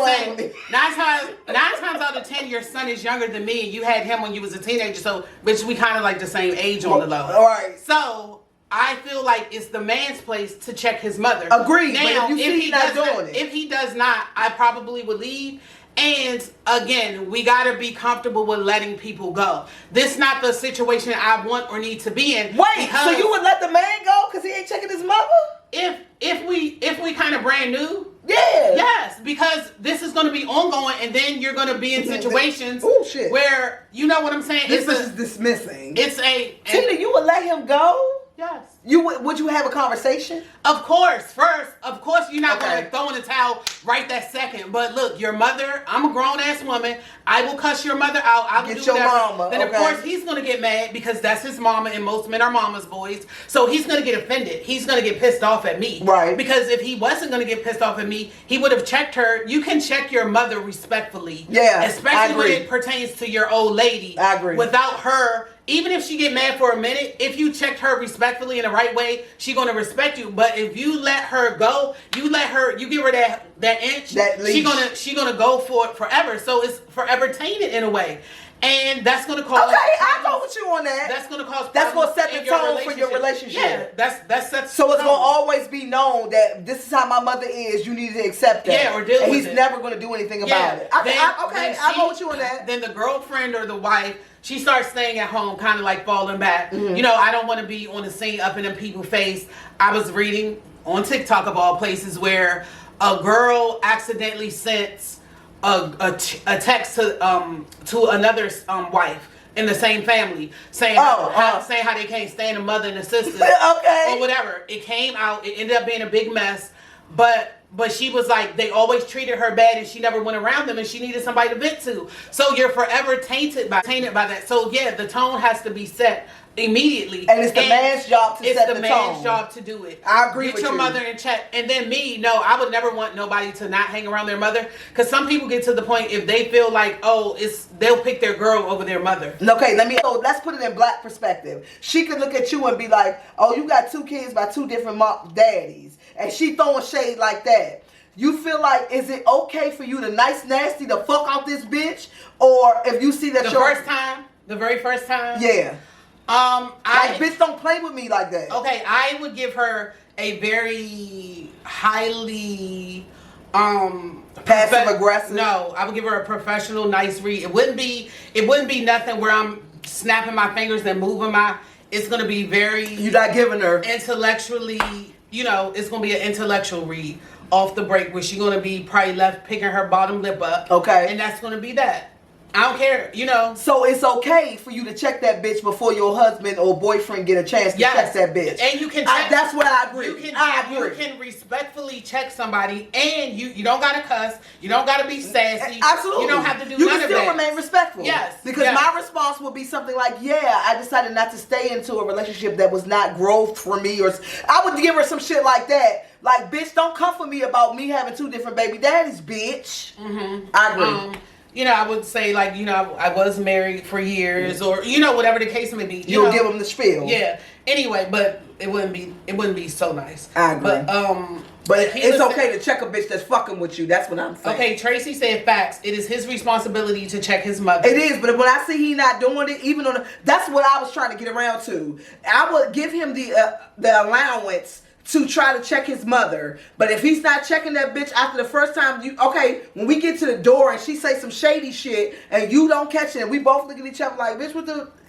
of 10, your son is younger than me, and you had him when you was a teenager. So, bitch, we kind of like the same age on the low. All right. So I feel like it's the man's place to check his mother. Agreed. Now, but if he does not, I probably would leave. And again, we gotta be comfortable with letting people go. This not the situation I want or need to be in. Wait, so you would let the man go because he ain't checking his mother? If we kind of brand new, yeah, yes, because this is gonna be ongoing, and then you're gonna be in situations where what I'm saying. This is dismissing. Tina, you would let him go? Yes. Would you have a conversation? Of course. Of course, you're not going to throw in the towel right that second. But look, your mother, I'm a grown-ass woman. I will cuss your mother out. I will get do your whatever. mama. Then, of course, he's going to get mad because that's his mama, and most men are mama's boys. So he's going to get offended. He's going to get pissed off at me. Right. Because if he wasn't going to get pissed off at me, he would have checked her. You can check your mother respectfully. Yeah, especially when it pertains to your old lady. I agree. Without her even if she get mad for a minute, if you checked her respectfully in the right way, she gonna respect you. But if you let her go, you give her that inch, that leash. she gonna go for it forever. So it's forever tainted in a way. And that's going to cause. Okay, I go with you on that. That's going to cause. That's going to set the tone for your relationship. Yeah, that's sets. So it's going to always be known that this is how my mother is. You need to accept that. Yeah, or deal with it. And he's never going to do anything about it. I go with you on that. Then the girlfriend or the wife, she starts staying at home, kind of like falling back. Mm-hmm. You know, I don't want to be on the scene up in them people's face. I was reading on TikTok of all places where a girl accidentally sent a text to another wife in the same family saying how they can't stand a mother and a sister or whatever. It came out. It ended up being a big mess, but she was like, they always treated her bad and she never went around them and she needed somebody to vent to. So you're forever tainted by that. So yeah, the tone has to be set immediately. And it's the man's job to set the tone. It's the man's job to do it. I agree with you. Get your mother in check. And then no, I would never want nobody to not hang around their mother. Because some people get to the point if they feel like, they'll pick their girl over their mother. Okay, let's put it in black perspective. She could look at you and be like, oh, you got 2 kids by 2 different daddies. And she throwing shade like that. You feel like, is it okay for you to nasty to fuck out this bitch? Or if you see that the very first time? Yeah. Bitch, don't play with me like that. Okay, I would give her a very highly passive aggressive. No, I would give her a professional, nice read. It wouldn't be nothing where I'm snapping my fingers and moving my. It's gonna be very. You're not giving her intellectually. You know, it's gonna be an intellectual read off the break where she's gonna be probably left picking her bottom lip up. Okay, and that's gonna be that. I don't care, you know. So it's okay for you to check that bitch before your husband or boyfriend get a chance to check that bitch. And you can check. That's what I agree. You can respectfully check somebody, and you don't gotta cuss. You don't gotta be sassy. Absolutely. You don't have to do none of that. You can still remain respectful. Yes. Because my response would be something like, yeah, I decided not to stay into a relationship that was not growth for me, or I would give her some shit like that. Like, bitch, don't come for me about me having 2 different baby daddies, bitch. Mm-hmm. I agree. You know, I would say, like, you know, I was married for years, or, you know, whatever the case may be. You'll give them the spiel. Yeah. Anyway, but it wouldn't be so nice. I agree. But it's okay to check a bitch that's fucking with you. That's what I'm saying. Okay, Tracy said facts. It is his responsibility to check his mother. It is, but when I see he not doing it, even on that's what I was trying to get around to. I would give him the allowance to try to check his mother. But if he's not checking that bitch after the first time, when we get to the door and she say some shady shit and you don't catch it and we both look at each other like, bitch,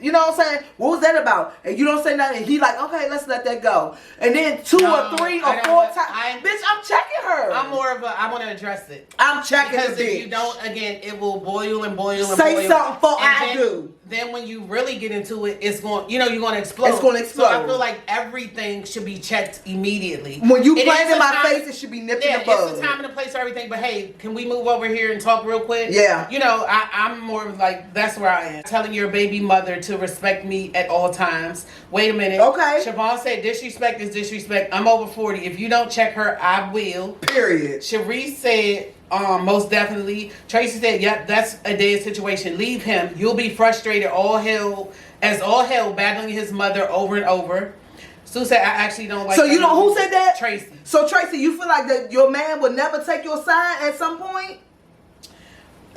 you know what I'm saying? What was that about? And you don't say nothing and he like, okay, let's let that go. And then 2 or 3 or 4 times, bitch, I'm checking her. I'm more of I want to address it. I'm checking the bitch. Because if you don't, again, it will boil and boil and boil. Say something before I do. Then when you really get into it, it's going, you're going to explode. It's going to explode. So I feel like everything should be checked immediately. When you play in my face, it should be nipped in the bud. It's the time and the place for everything. But hey, can we move over here and talk real quick? Yeah. You know, I'm more like, that's where I am. Telling your baby mother to respect me at all times. Wait a minute. Okay. Siobhan said disrespect is disrespect. I'm over 40. If you don't check her, I will. Period. Cherise said, most definitely. Tracy said, yep, that's a dead situation. Leave him. You'll be frustrated all hell battling his mother over and over. Sue said, I actually don't like. So you know who said that? Tracy. So Tracy, you feel like that your man would never take your side at some point?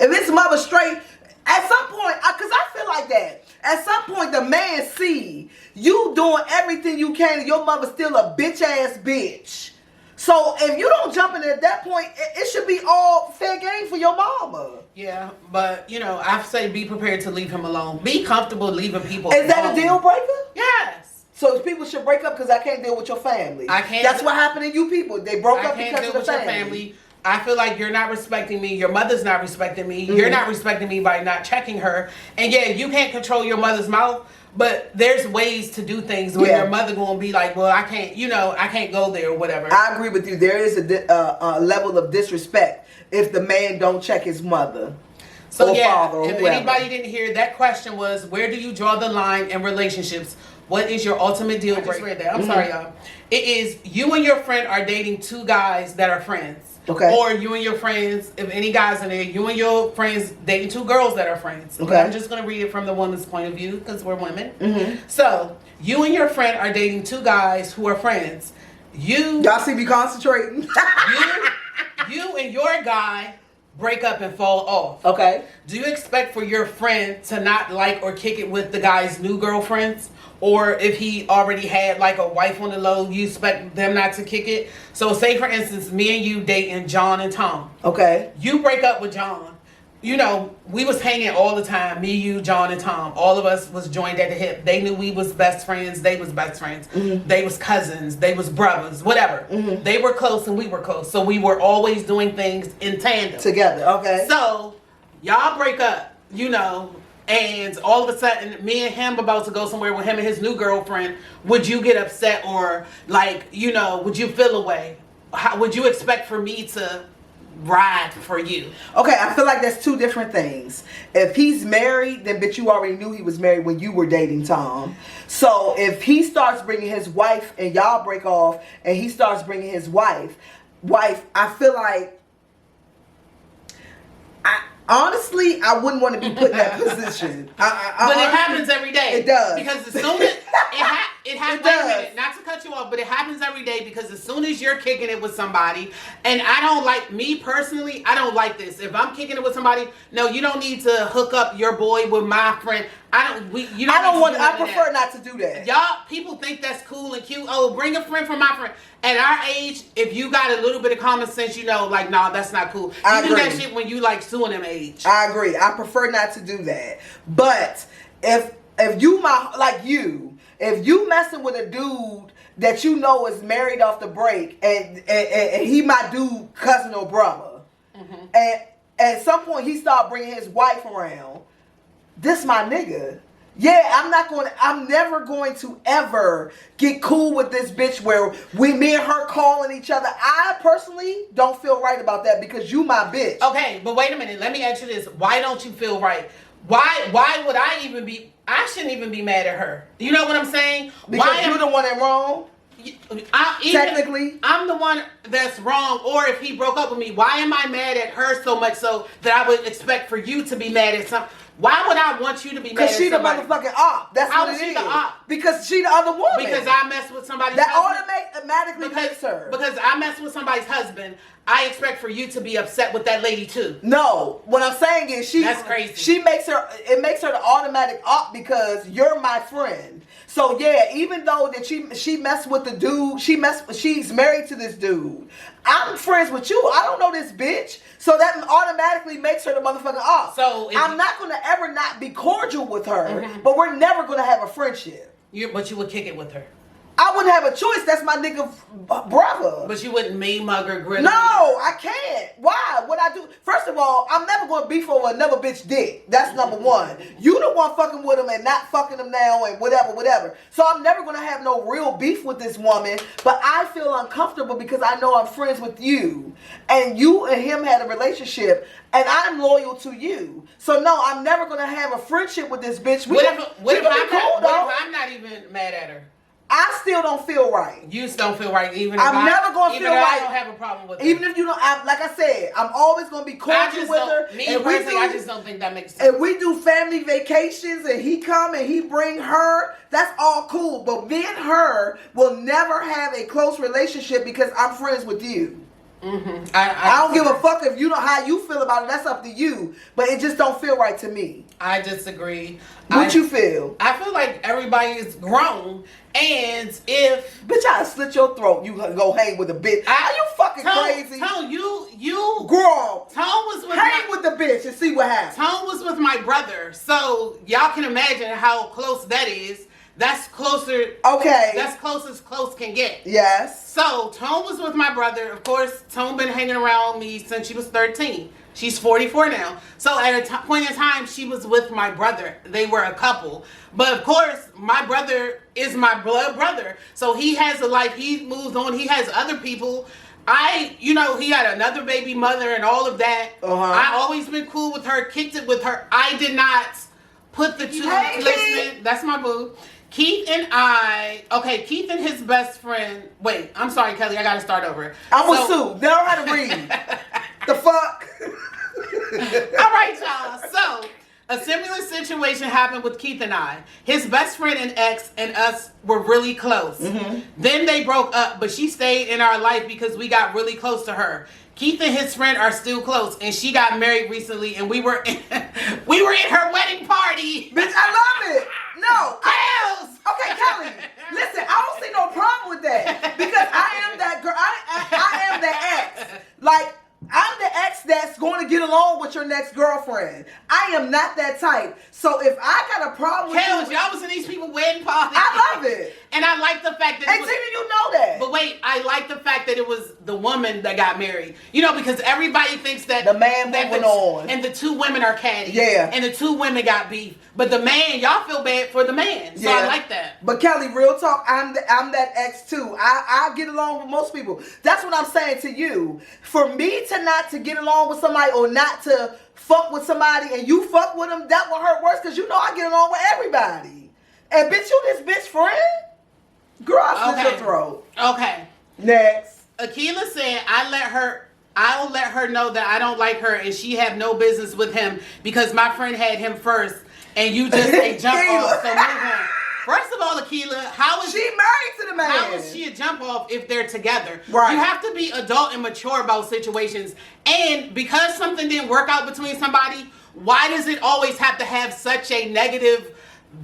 If it's mother straight, at some point, because I feel like that. At some point, the man see you doing everything you can and your mother's still a bitch ass bitch. So if you don't jump in at that point, it should be all fair game for your mama. Yeah, but I say be prepared to leave him alone. Be comfortable leaving people alone. Is that a deal breaker? Yes. So people should break up because I can't deal with your family. I can't. That's what happened to you people. They broke up because of the family. Your family. I feel like you're not respecting me. Your mother's not respecting me. Mm-hmm. You're not respecting me by not checking her. And yeah, you can't control your mother's mouth. But there's ways to do things where your mother gonna be like, well, I can't go there or whatever. I agree with you. There is a level of disrespect if the man don't check his mother. So or father or if whoever. Anybody didn't hear, that question was, where do you draw the line in relationships? What is your ultimate deal breaker? I just read that. I'm sorry, y'all. It is you and your friend are dating 2 guys that are friends. Okay. Or you and your friends, if any guys in there, you and your friends dating two girls that are friends. Okay. I'm just going to read it from the woman's point of view because we're women. Mm-hmm. So, you and your friend are dating two guys who are friends. Y'all see me concentrating? you and your guy break up and fall off. Okay. Do you expect for your friend to not like or kick it with the guy's new girlfriends? Or if he already had like a wife on the low, you expect them not to kick it? So say for instance, me and you dating John and Tom. Okay. You break up with John. You know, we was hanging all the time. Me, you, John, and Tom. All of us was joined at the hip. They knew we was best friends. They was best friends. Mm-hmm. They was cousins. They was brothers. Whatever. Mm-hmm. They were close and we were close. So we were always doing things in tandem. Together. Okay. So, y'all break up, you know, and all of a sudden, me and him about to go somewhere with him and his new girlfriend. Would you get upset or, like, you know, would you feel away? How would you expect for me to ride for you? Okay, I feel like that's two different things. If he's married, then bitch, you already knew he was married when you were dating Tom. So if he starts bringing his wife and y'all break off and he starts bringing his wife, I feel like honestly, I wouldn't want to be put in that position. But it happens every day. It does. Because as soon as it happens, does. wait a minute, not to cut you off, but it happens every day because as soon as you're kicking it with somebody, and I don't like, me personally, I don't like this. If I'm kicking it with somebody, no, you don't need to hook up your boy with my friend. I prefer not to do that. Y'all, people think that's cool and cute. Oh, bring a friend from my friend. At our age, if you got a little bit of common sense, you know, like, nah, that's not cool. I You do agree. that shit when you like suing them age. I agree. I prefer not to do that. But if you if you messing with a dude that you know is married off the break and he my dude cousin or brother, mm-hmm. and at some point he start bringing his wife around, this my nigga. Yeah, I'm never going to ever get cool with this bitch where me and her calling each other. I personally don't feel right about that because you my bitch. Okay, but wait a minute. Let me ask you this. Why don't you feel right? Why would I shouldn't even be mad at her. You know what I'm saying? Because you're the one that wrong? Technically, I'm the one that's wrong. Or if he broke up with me, why am I mad at her so much so that I would expect for you to be mad at something? Why would I want you to be mad at somebody? Because she the motherfucking op. That's How what is it she is. the op? Because she the other woman. Because I mess with somebody's that husband. automatically makes her. Because I mess with somebody's husband, I expect for you to be upset with that lady too. No, what I'm saying is that's crazy. It makes her the automatic op because you're my friend. So yeah, even though that she messed with the dude, she's married to this dude. I'm friends with you. I don't know this bitch. So that automatically makes her the motherfucking op. So I'm not gonna ever not be cordial with her, mm-hmm. but we're never gonna have a friendship. But you would kick it with her. I wouldn't have a choice. That's my nigga brother. But you wouldn't mean mug or grin. No, I can't. Why? What I do? First of all, I'm never going to beef over another bitch dick. That's number one. You the one fucking with him and not fucking him now and whatever. So I'm never going to have no real beef with this woman. But I feel uncomfortable because I know I'm friends with you. And you and him had a relationship. And I'm loyal to you. So no, I'm never going to have a friendship with this bitch. What if I'm not even mad at her? I still don't feel right. You still don't feel right, even if I'm never gonna feel right. I don't have a problem with her. Even if you don't, like I said, I'm always gonna be cordial with her. I just don't think that makes sense. If we do family vacations and he come and he bring her, that's all cool. But me and her will never have a close relationship because I'm friends with you. Mm-hmm. I don't give a fuck if you know how you feel about it. That's up to you. But it just don't feel right to me. I disagree. What you feel? I feel like everybody is grown, and if bitch, I slit your throat, you go hang with a bitch. Are you fucking crazy? Tone, you girl. Tone was with hang with the bitch and see what happens. Tone was with my brother, so y'all can imagine how close that is. That's closer. Okay. That's close as close can get. Yes. So Tone was with my brother. Of course, Tone been hanging around me since she was 13. She's 44 now. So at a point in time, she was with my brother. They were a couple. But of course, my brother is my blood brother. So he has a life. He moves on. He has other people. He had another baby mother and all of that. Uh-huh. I always been cool with her, kicked it with her. I did not put the two. Listen, that's my boo. Keith and his best friend. Wait, I'm sorry, Kelly. I gotta start over. I'm with Sue. They don't know how to read. The fuck? All right, y'all. So, a similar situation happened with Keith and I. His best friend and ex and us were really close. Mm-hmm. Then they broke up, but she stayed in our life because we got really close to her. Keith and his friend are still close, and she got married recently, and we were in her wedding party. Bitch, I love it. No. Okay, Kelly. Listen, I don't see no problem with that because I am that girl. I am the ex. Like, I'm the ex that's going to get along with your next girlfriend. I am not that type. So if I got a problem with you, y'all was in these people's wedding parties. I love it. And I like the fact that Tina, you know that. But wait, I like the fact that it was the woman that got married. You know, because everybody thinks that the man moving on. And the two women are catty. Yeah. And the two women got beef. But the man, y'all feel bad for the man. So I like that. But Kelly, real talk, I'm that ex too. I get along with most people. That's what I'm saying to you. For me to not to get along with somebody or not to fuck with somebody and you fuck with them, that will hurt worse because you know I get along with everybody. And bitch, you this bitch friend? Girl, I slit your throat. Okay. Next. Akila said, I'll let her know that I don't like her and she have no business with him because my friend had him first and you just say jump off, so move on. First of all, Akila, how is she married to the man? How is she a jump off if they're together? Right. You have to be adult and mature about situations. And because something didn't work out between somebody, why does it always have to have such a negative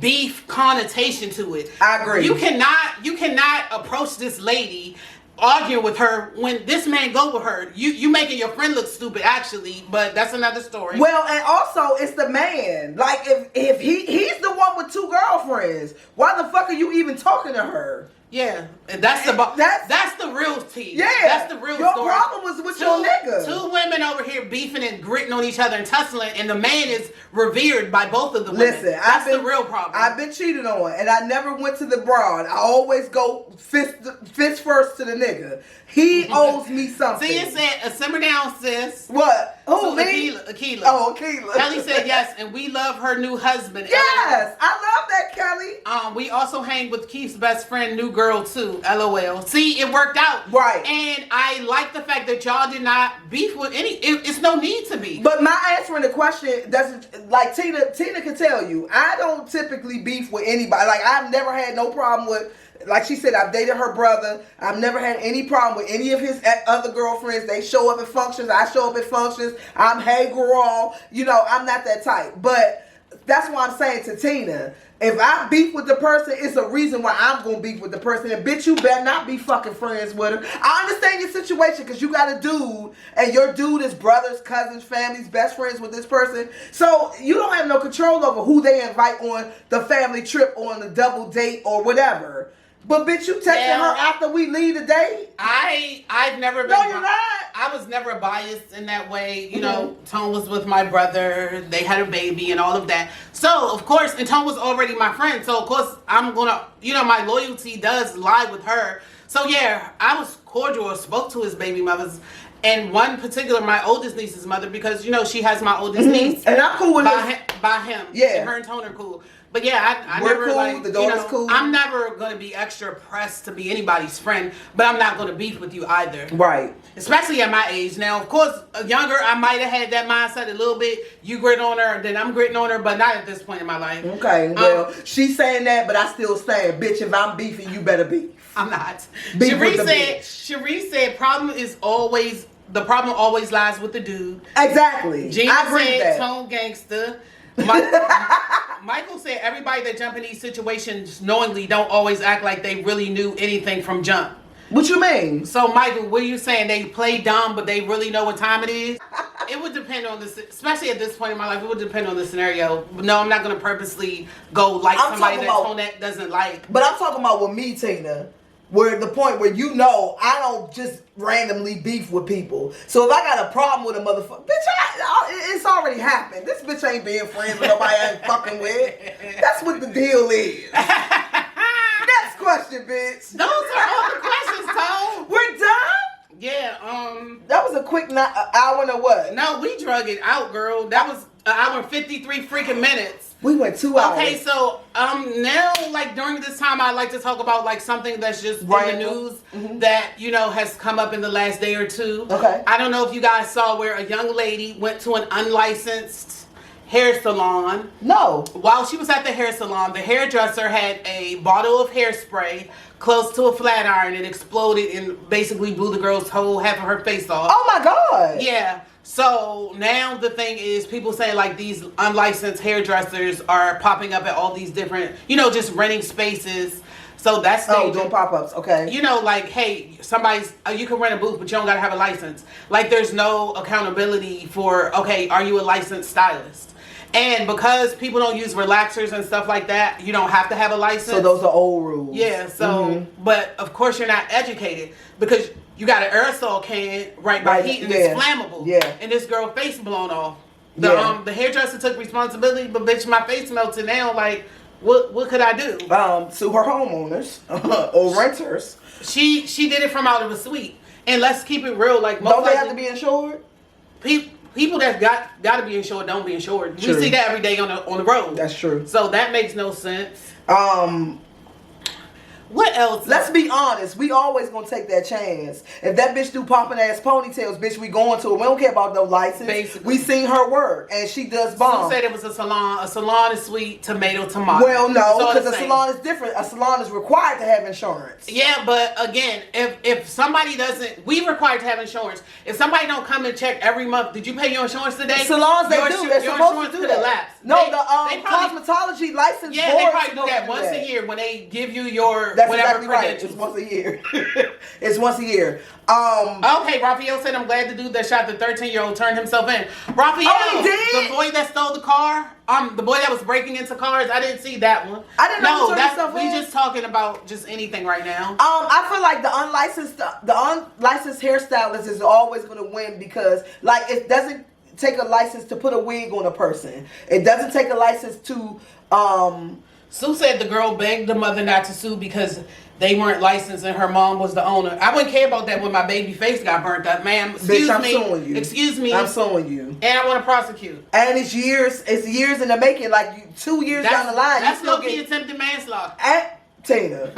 beef connotation to it? I agree. You cannot approach this lady arguing with her when this man go with her. You making your friend look stupid actually, but that's another story. Well, and also it's the man. Like if he's the one with two girlfriends, why the fuck are you even talking to her? Yeah, and that's the real tea. Yeah, that's the real your story. Your problem was with your nigga. Two women over here beefing and gritting on each other and tussling, and the man is revered by both of the women. Listen, that's the real problem. I've been cheated on, and I never went to the broad. I always go fist first to the nigga. He owes me something. See, it said, simmer down, sis. What? Who, me? Akila. Oh, Akila. Kelly said yes, and we love her new husband. Yes, I love that, Kelly. We also hang with Keith's best friend, new girl too. LOL. See, it worked out. Right. And I like the fact that y'all did not beef with any. It's no need to be. But my answering the question doesn't, like Tina can tell you, I don't typically beef with anybody. Like I've never had no problem with. Like she said, I've dated her brother. I've never had any problem with any of his other girlfriends. They show up at functions. I show up at functions. I'm hey girl. You know, I'm not that type. But that's why I'm saying to Tina, if I beef with the person, it's a reason why I'm going to beef with the person. And bitch, you better not be fucking friends with her. I understand your situation because you got a dude and your dude is brothers, cousins, families, best friends with this person. So you don't have no control over who they invite on the family trip, on the double date or whatever. But bitch, you texting her after we leave the date? I've never been. No, you're not. I was never biased in that way. You know, Tone was with my brother. They had a baby and all of that. So, of course, and Tone was already my friend. So, of course, I'm going to, you know, my loyalty does lie with her. So, yeah, I was cordial or spoke to his baby mothers. And one particular, my oldest niece's mother, because, you know, she has my oldest niece. And I'm cool with by him. Yeah. And her and Tone are cool. But yeah, I We're never cool, like, the daughter's cool. I'm never going to be extra pressed to be anybody's friend, but I'm not going to beef with you either. Right. Especially at my age. Now, of course, younger, I might have had that mindset a little bit. You grit on her, then I'm gritting on her, but not at this point in my life. Okay, well, she's saying that, but I still stand, bitch, if I'm beefing, you better beef. I'm not. Cherie said, the problem always lies with the dude. Exactly. Gina I agree with that. Tone gangster. Michael said everybody that jump in these situations knowingly don't always act like they really knew anything from jump. What you mean? So Michael, what are you saying? They play dumb, but they really know what time it is? It would depend on this, especially at this point in my life. It would depend on the scenario. No, I'm not going to purposely go like somebody that Tonette doesn't like. But I'm talking about with me, Tina. Where the point where you know I don't just randomly beef with people. So if I got a problem with a motherfucker, bitch, it's already happened. This bitch ain't being friends with nobody I ain't fucking with. That's what the deal is. Next question, bitch. Those are all the questions, Tone. We're done? Yeah, That was a quick hour and a what? No, we drug it out, girl. That was An hour and 53 freaking minutes. We went 2 hours. Okay, so now like during this time, I like to talk about like something that's just in the news that has come up in the last day or two. Okay. I don't know if you guys saw where a young lady went to an unlicensed hair salon. No. While she was at the hair salon, the hairdresser had a bottle of hairspray close to a flat iron. It exploded and basically blew the girl's whole half of her face off. Oh my God. Yeah. So now the thing is, people saying like these unlicensed hairdressers are popping up at all these different, just renting spaces. So that's doing pop-ups. Okay. Like, hey, you can rent a booth, but you don't gotta have a license. Like, there's no accountability for, okay, are you a licensed stylist? And because people don't use relaxers and stuff like that, you don't have to have a license. So those are old rules. Yeah. So, but of course you're not educated because you got an aerosol can by heat and it's flammable. Yeah. And this girl face blown off. The hairdresser took responsibility, but bitch, my face melted now. Like, what could I do? Sue her homeowners or renters. She did it from out of a suite. And let's keep it real. Like, most don't they have to be insured? People that got to be insured don't be insured. True. We see that every day on the road. That's true. So that makes no sense. What else? Let's be honest. We always gonna take that chance. If that bitch do popping ass ponytails, bitch, we going to it. We don't care about no license. Basically. We seen her work, and she does bomb. Sue said it was a salon. A salon is sweet, tomato. Well, no, because a salon is different. A salon is required to have insurance. Yeah, but again, if somebody doesn't, we required to have insurance. If somebody don't come and check every month, did you pay your insurance today? Salons they do. They're supposed to do that. Lapse. No, the cosmetology license. Yeah, board they probably do that once a year when they give you your That's whatever exactly credentials. Right. It's once a year. It's once a year. Okay, Raphael said, I'm glad the dude that shot the 13-year-old turned himself in. Raphael, he did? the boy that stole the car, the boy that was breaking into cars, I didn't see that one. I didn't know he turned himself in. We just talking about just anything right now. I feel like the unlicensed hairstylist is always going to win because, like, it doesn't take a license to put a wig on a person. It doesn't take a license to, Sue said the girl begged the mother not to sue because they weren't licensed and her mom was the owner. I wouldn't care about that when my baby face got burnt up, ma'am. Bitch, I'm suing you. Excuse me. I'm suing you. And I want to prosecute. And it's years in the making. Like 2 years down the line, that's low-key attempted manslaughter. Tina.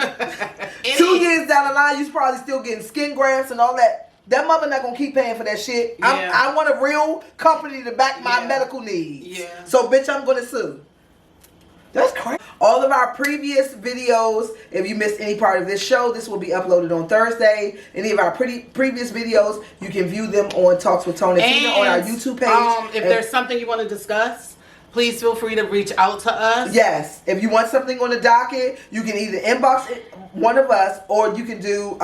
2 years down the line, you probably still getting skin grafts and all that. That mother not gonna keep paying for that shit. Yeah. I want a real company to back my medical needs. Yeah. So bitch, I'm gonna sue. That's crazy. All of our previous videos, if you missed any part of this show, this will be uploaded on Thursday. Any of our previous videos, you can view them on Talks with Tone and Teena on our YouTube page. If there's something you want to discuss, please feel free to reach out to us. Yes. If you want something on the docket, you can either inbox one of us or you can do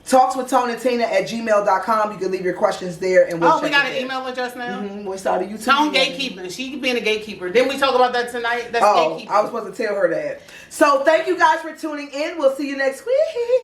talkswithtoneandteena@gmail.com. You can leave your questions there and we'll check we got it an there. email address now? We started YouTube. Tone gatekeeping. She being a gatekeeper. Didn't we talk about that tonight? That's gatekeeping. I was supposed to tell her that. So thank you guys for tuning in. We'll see you next week.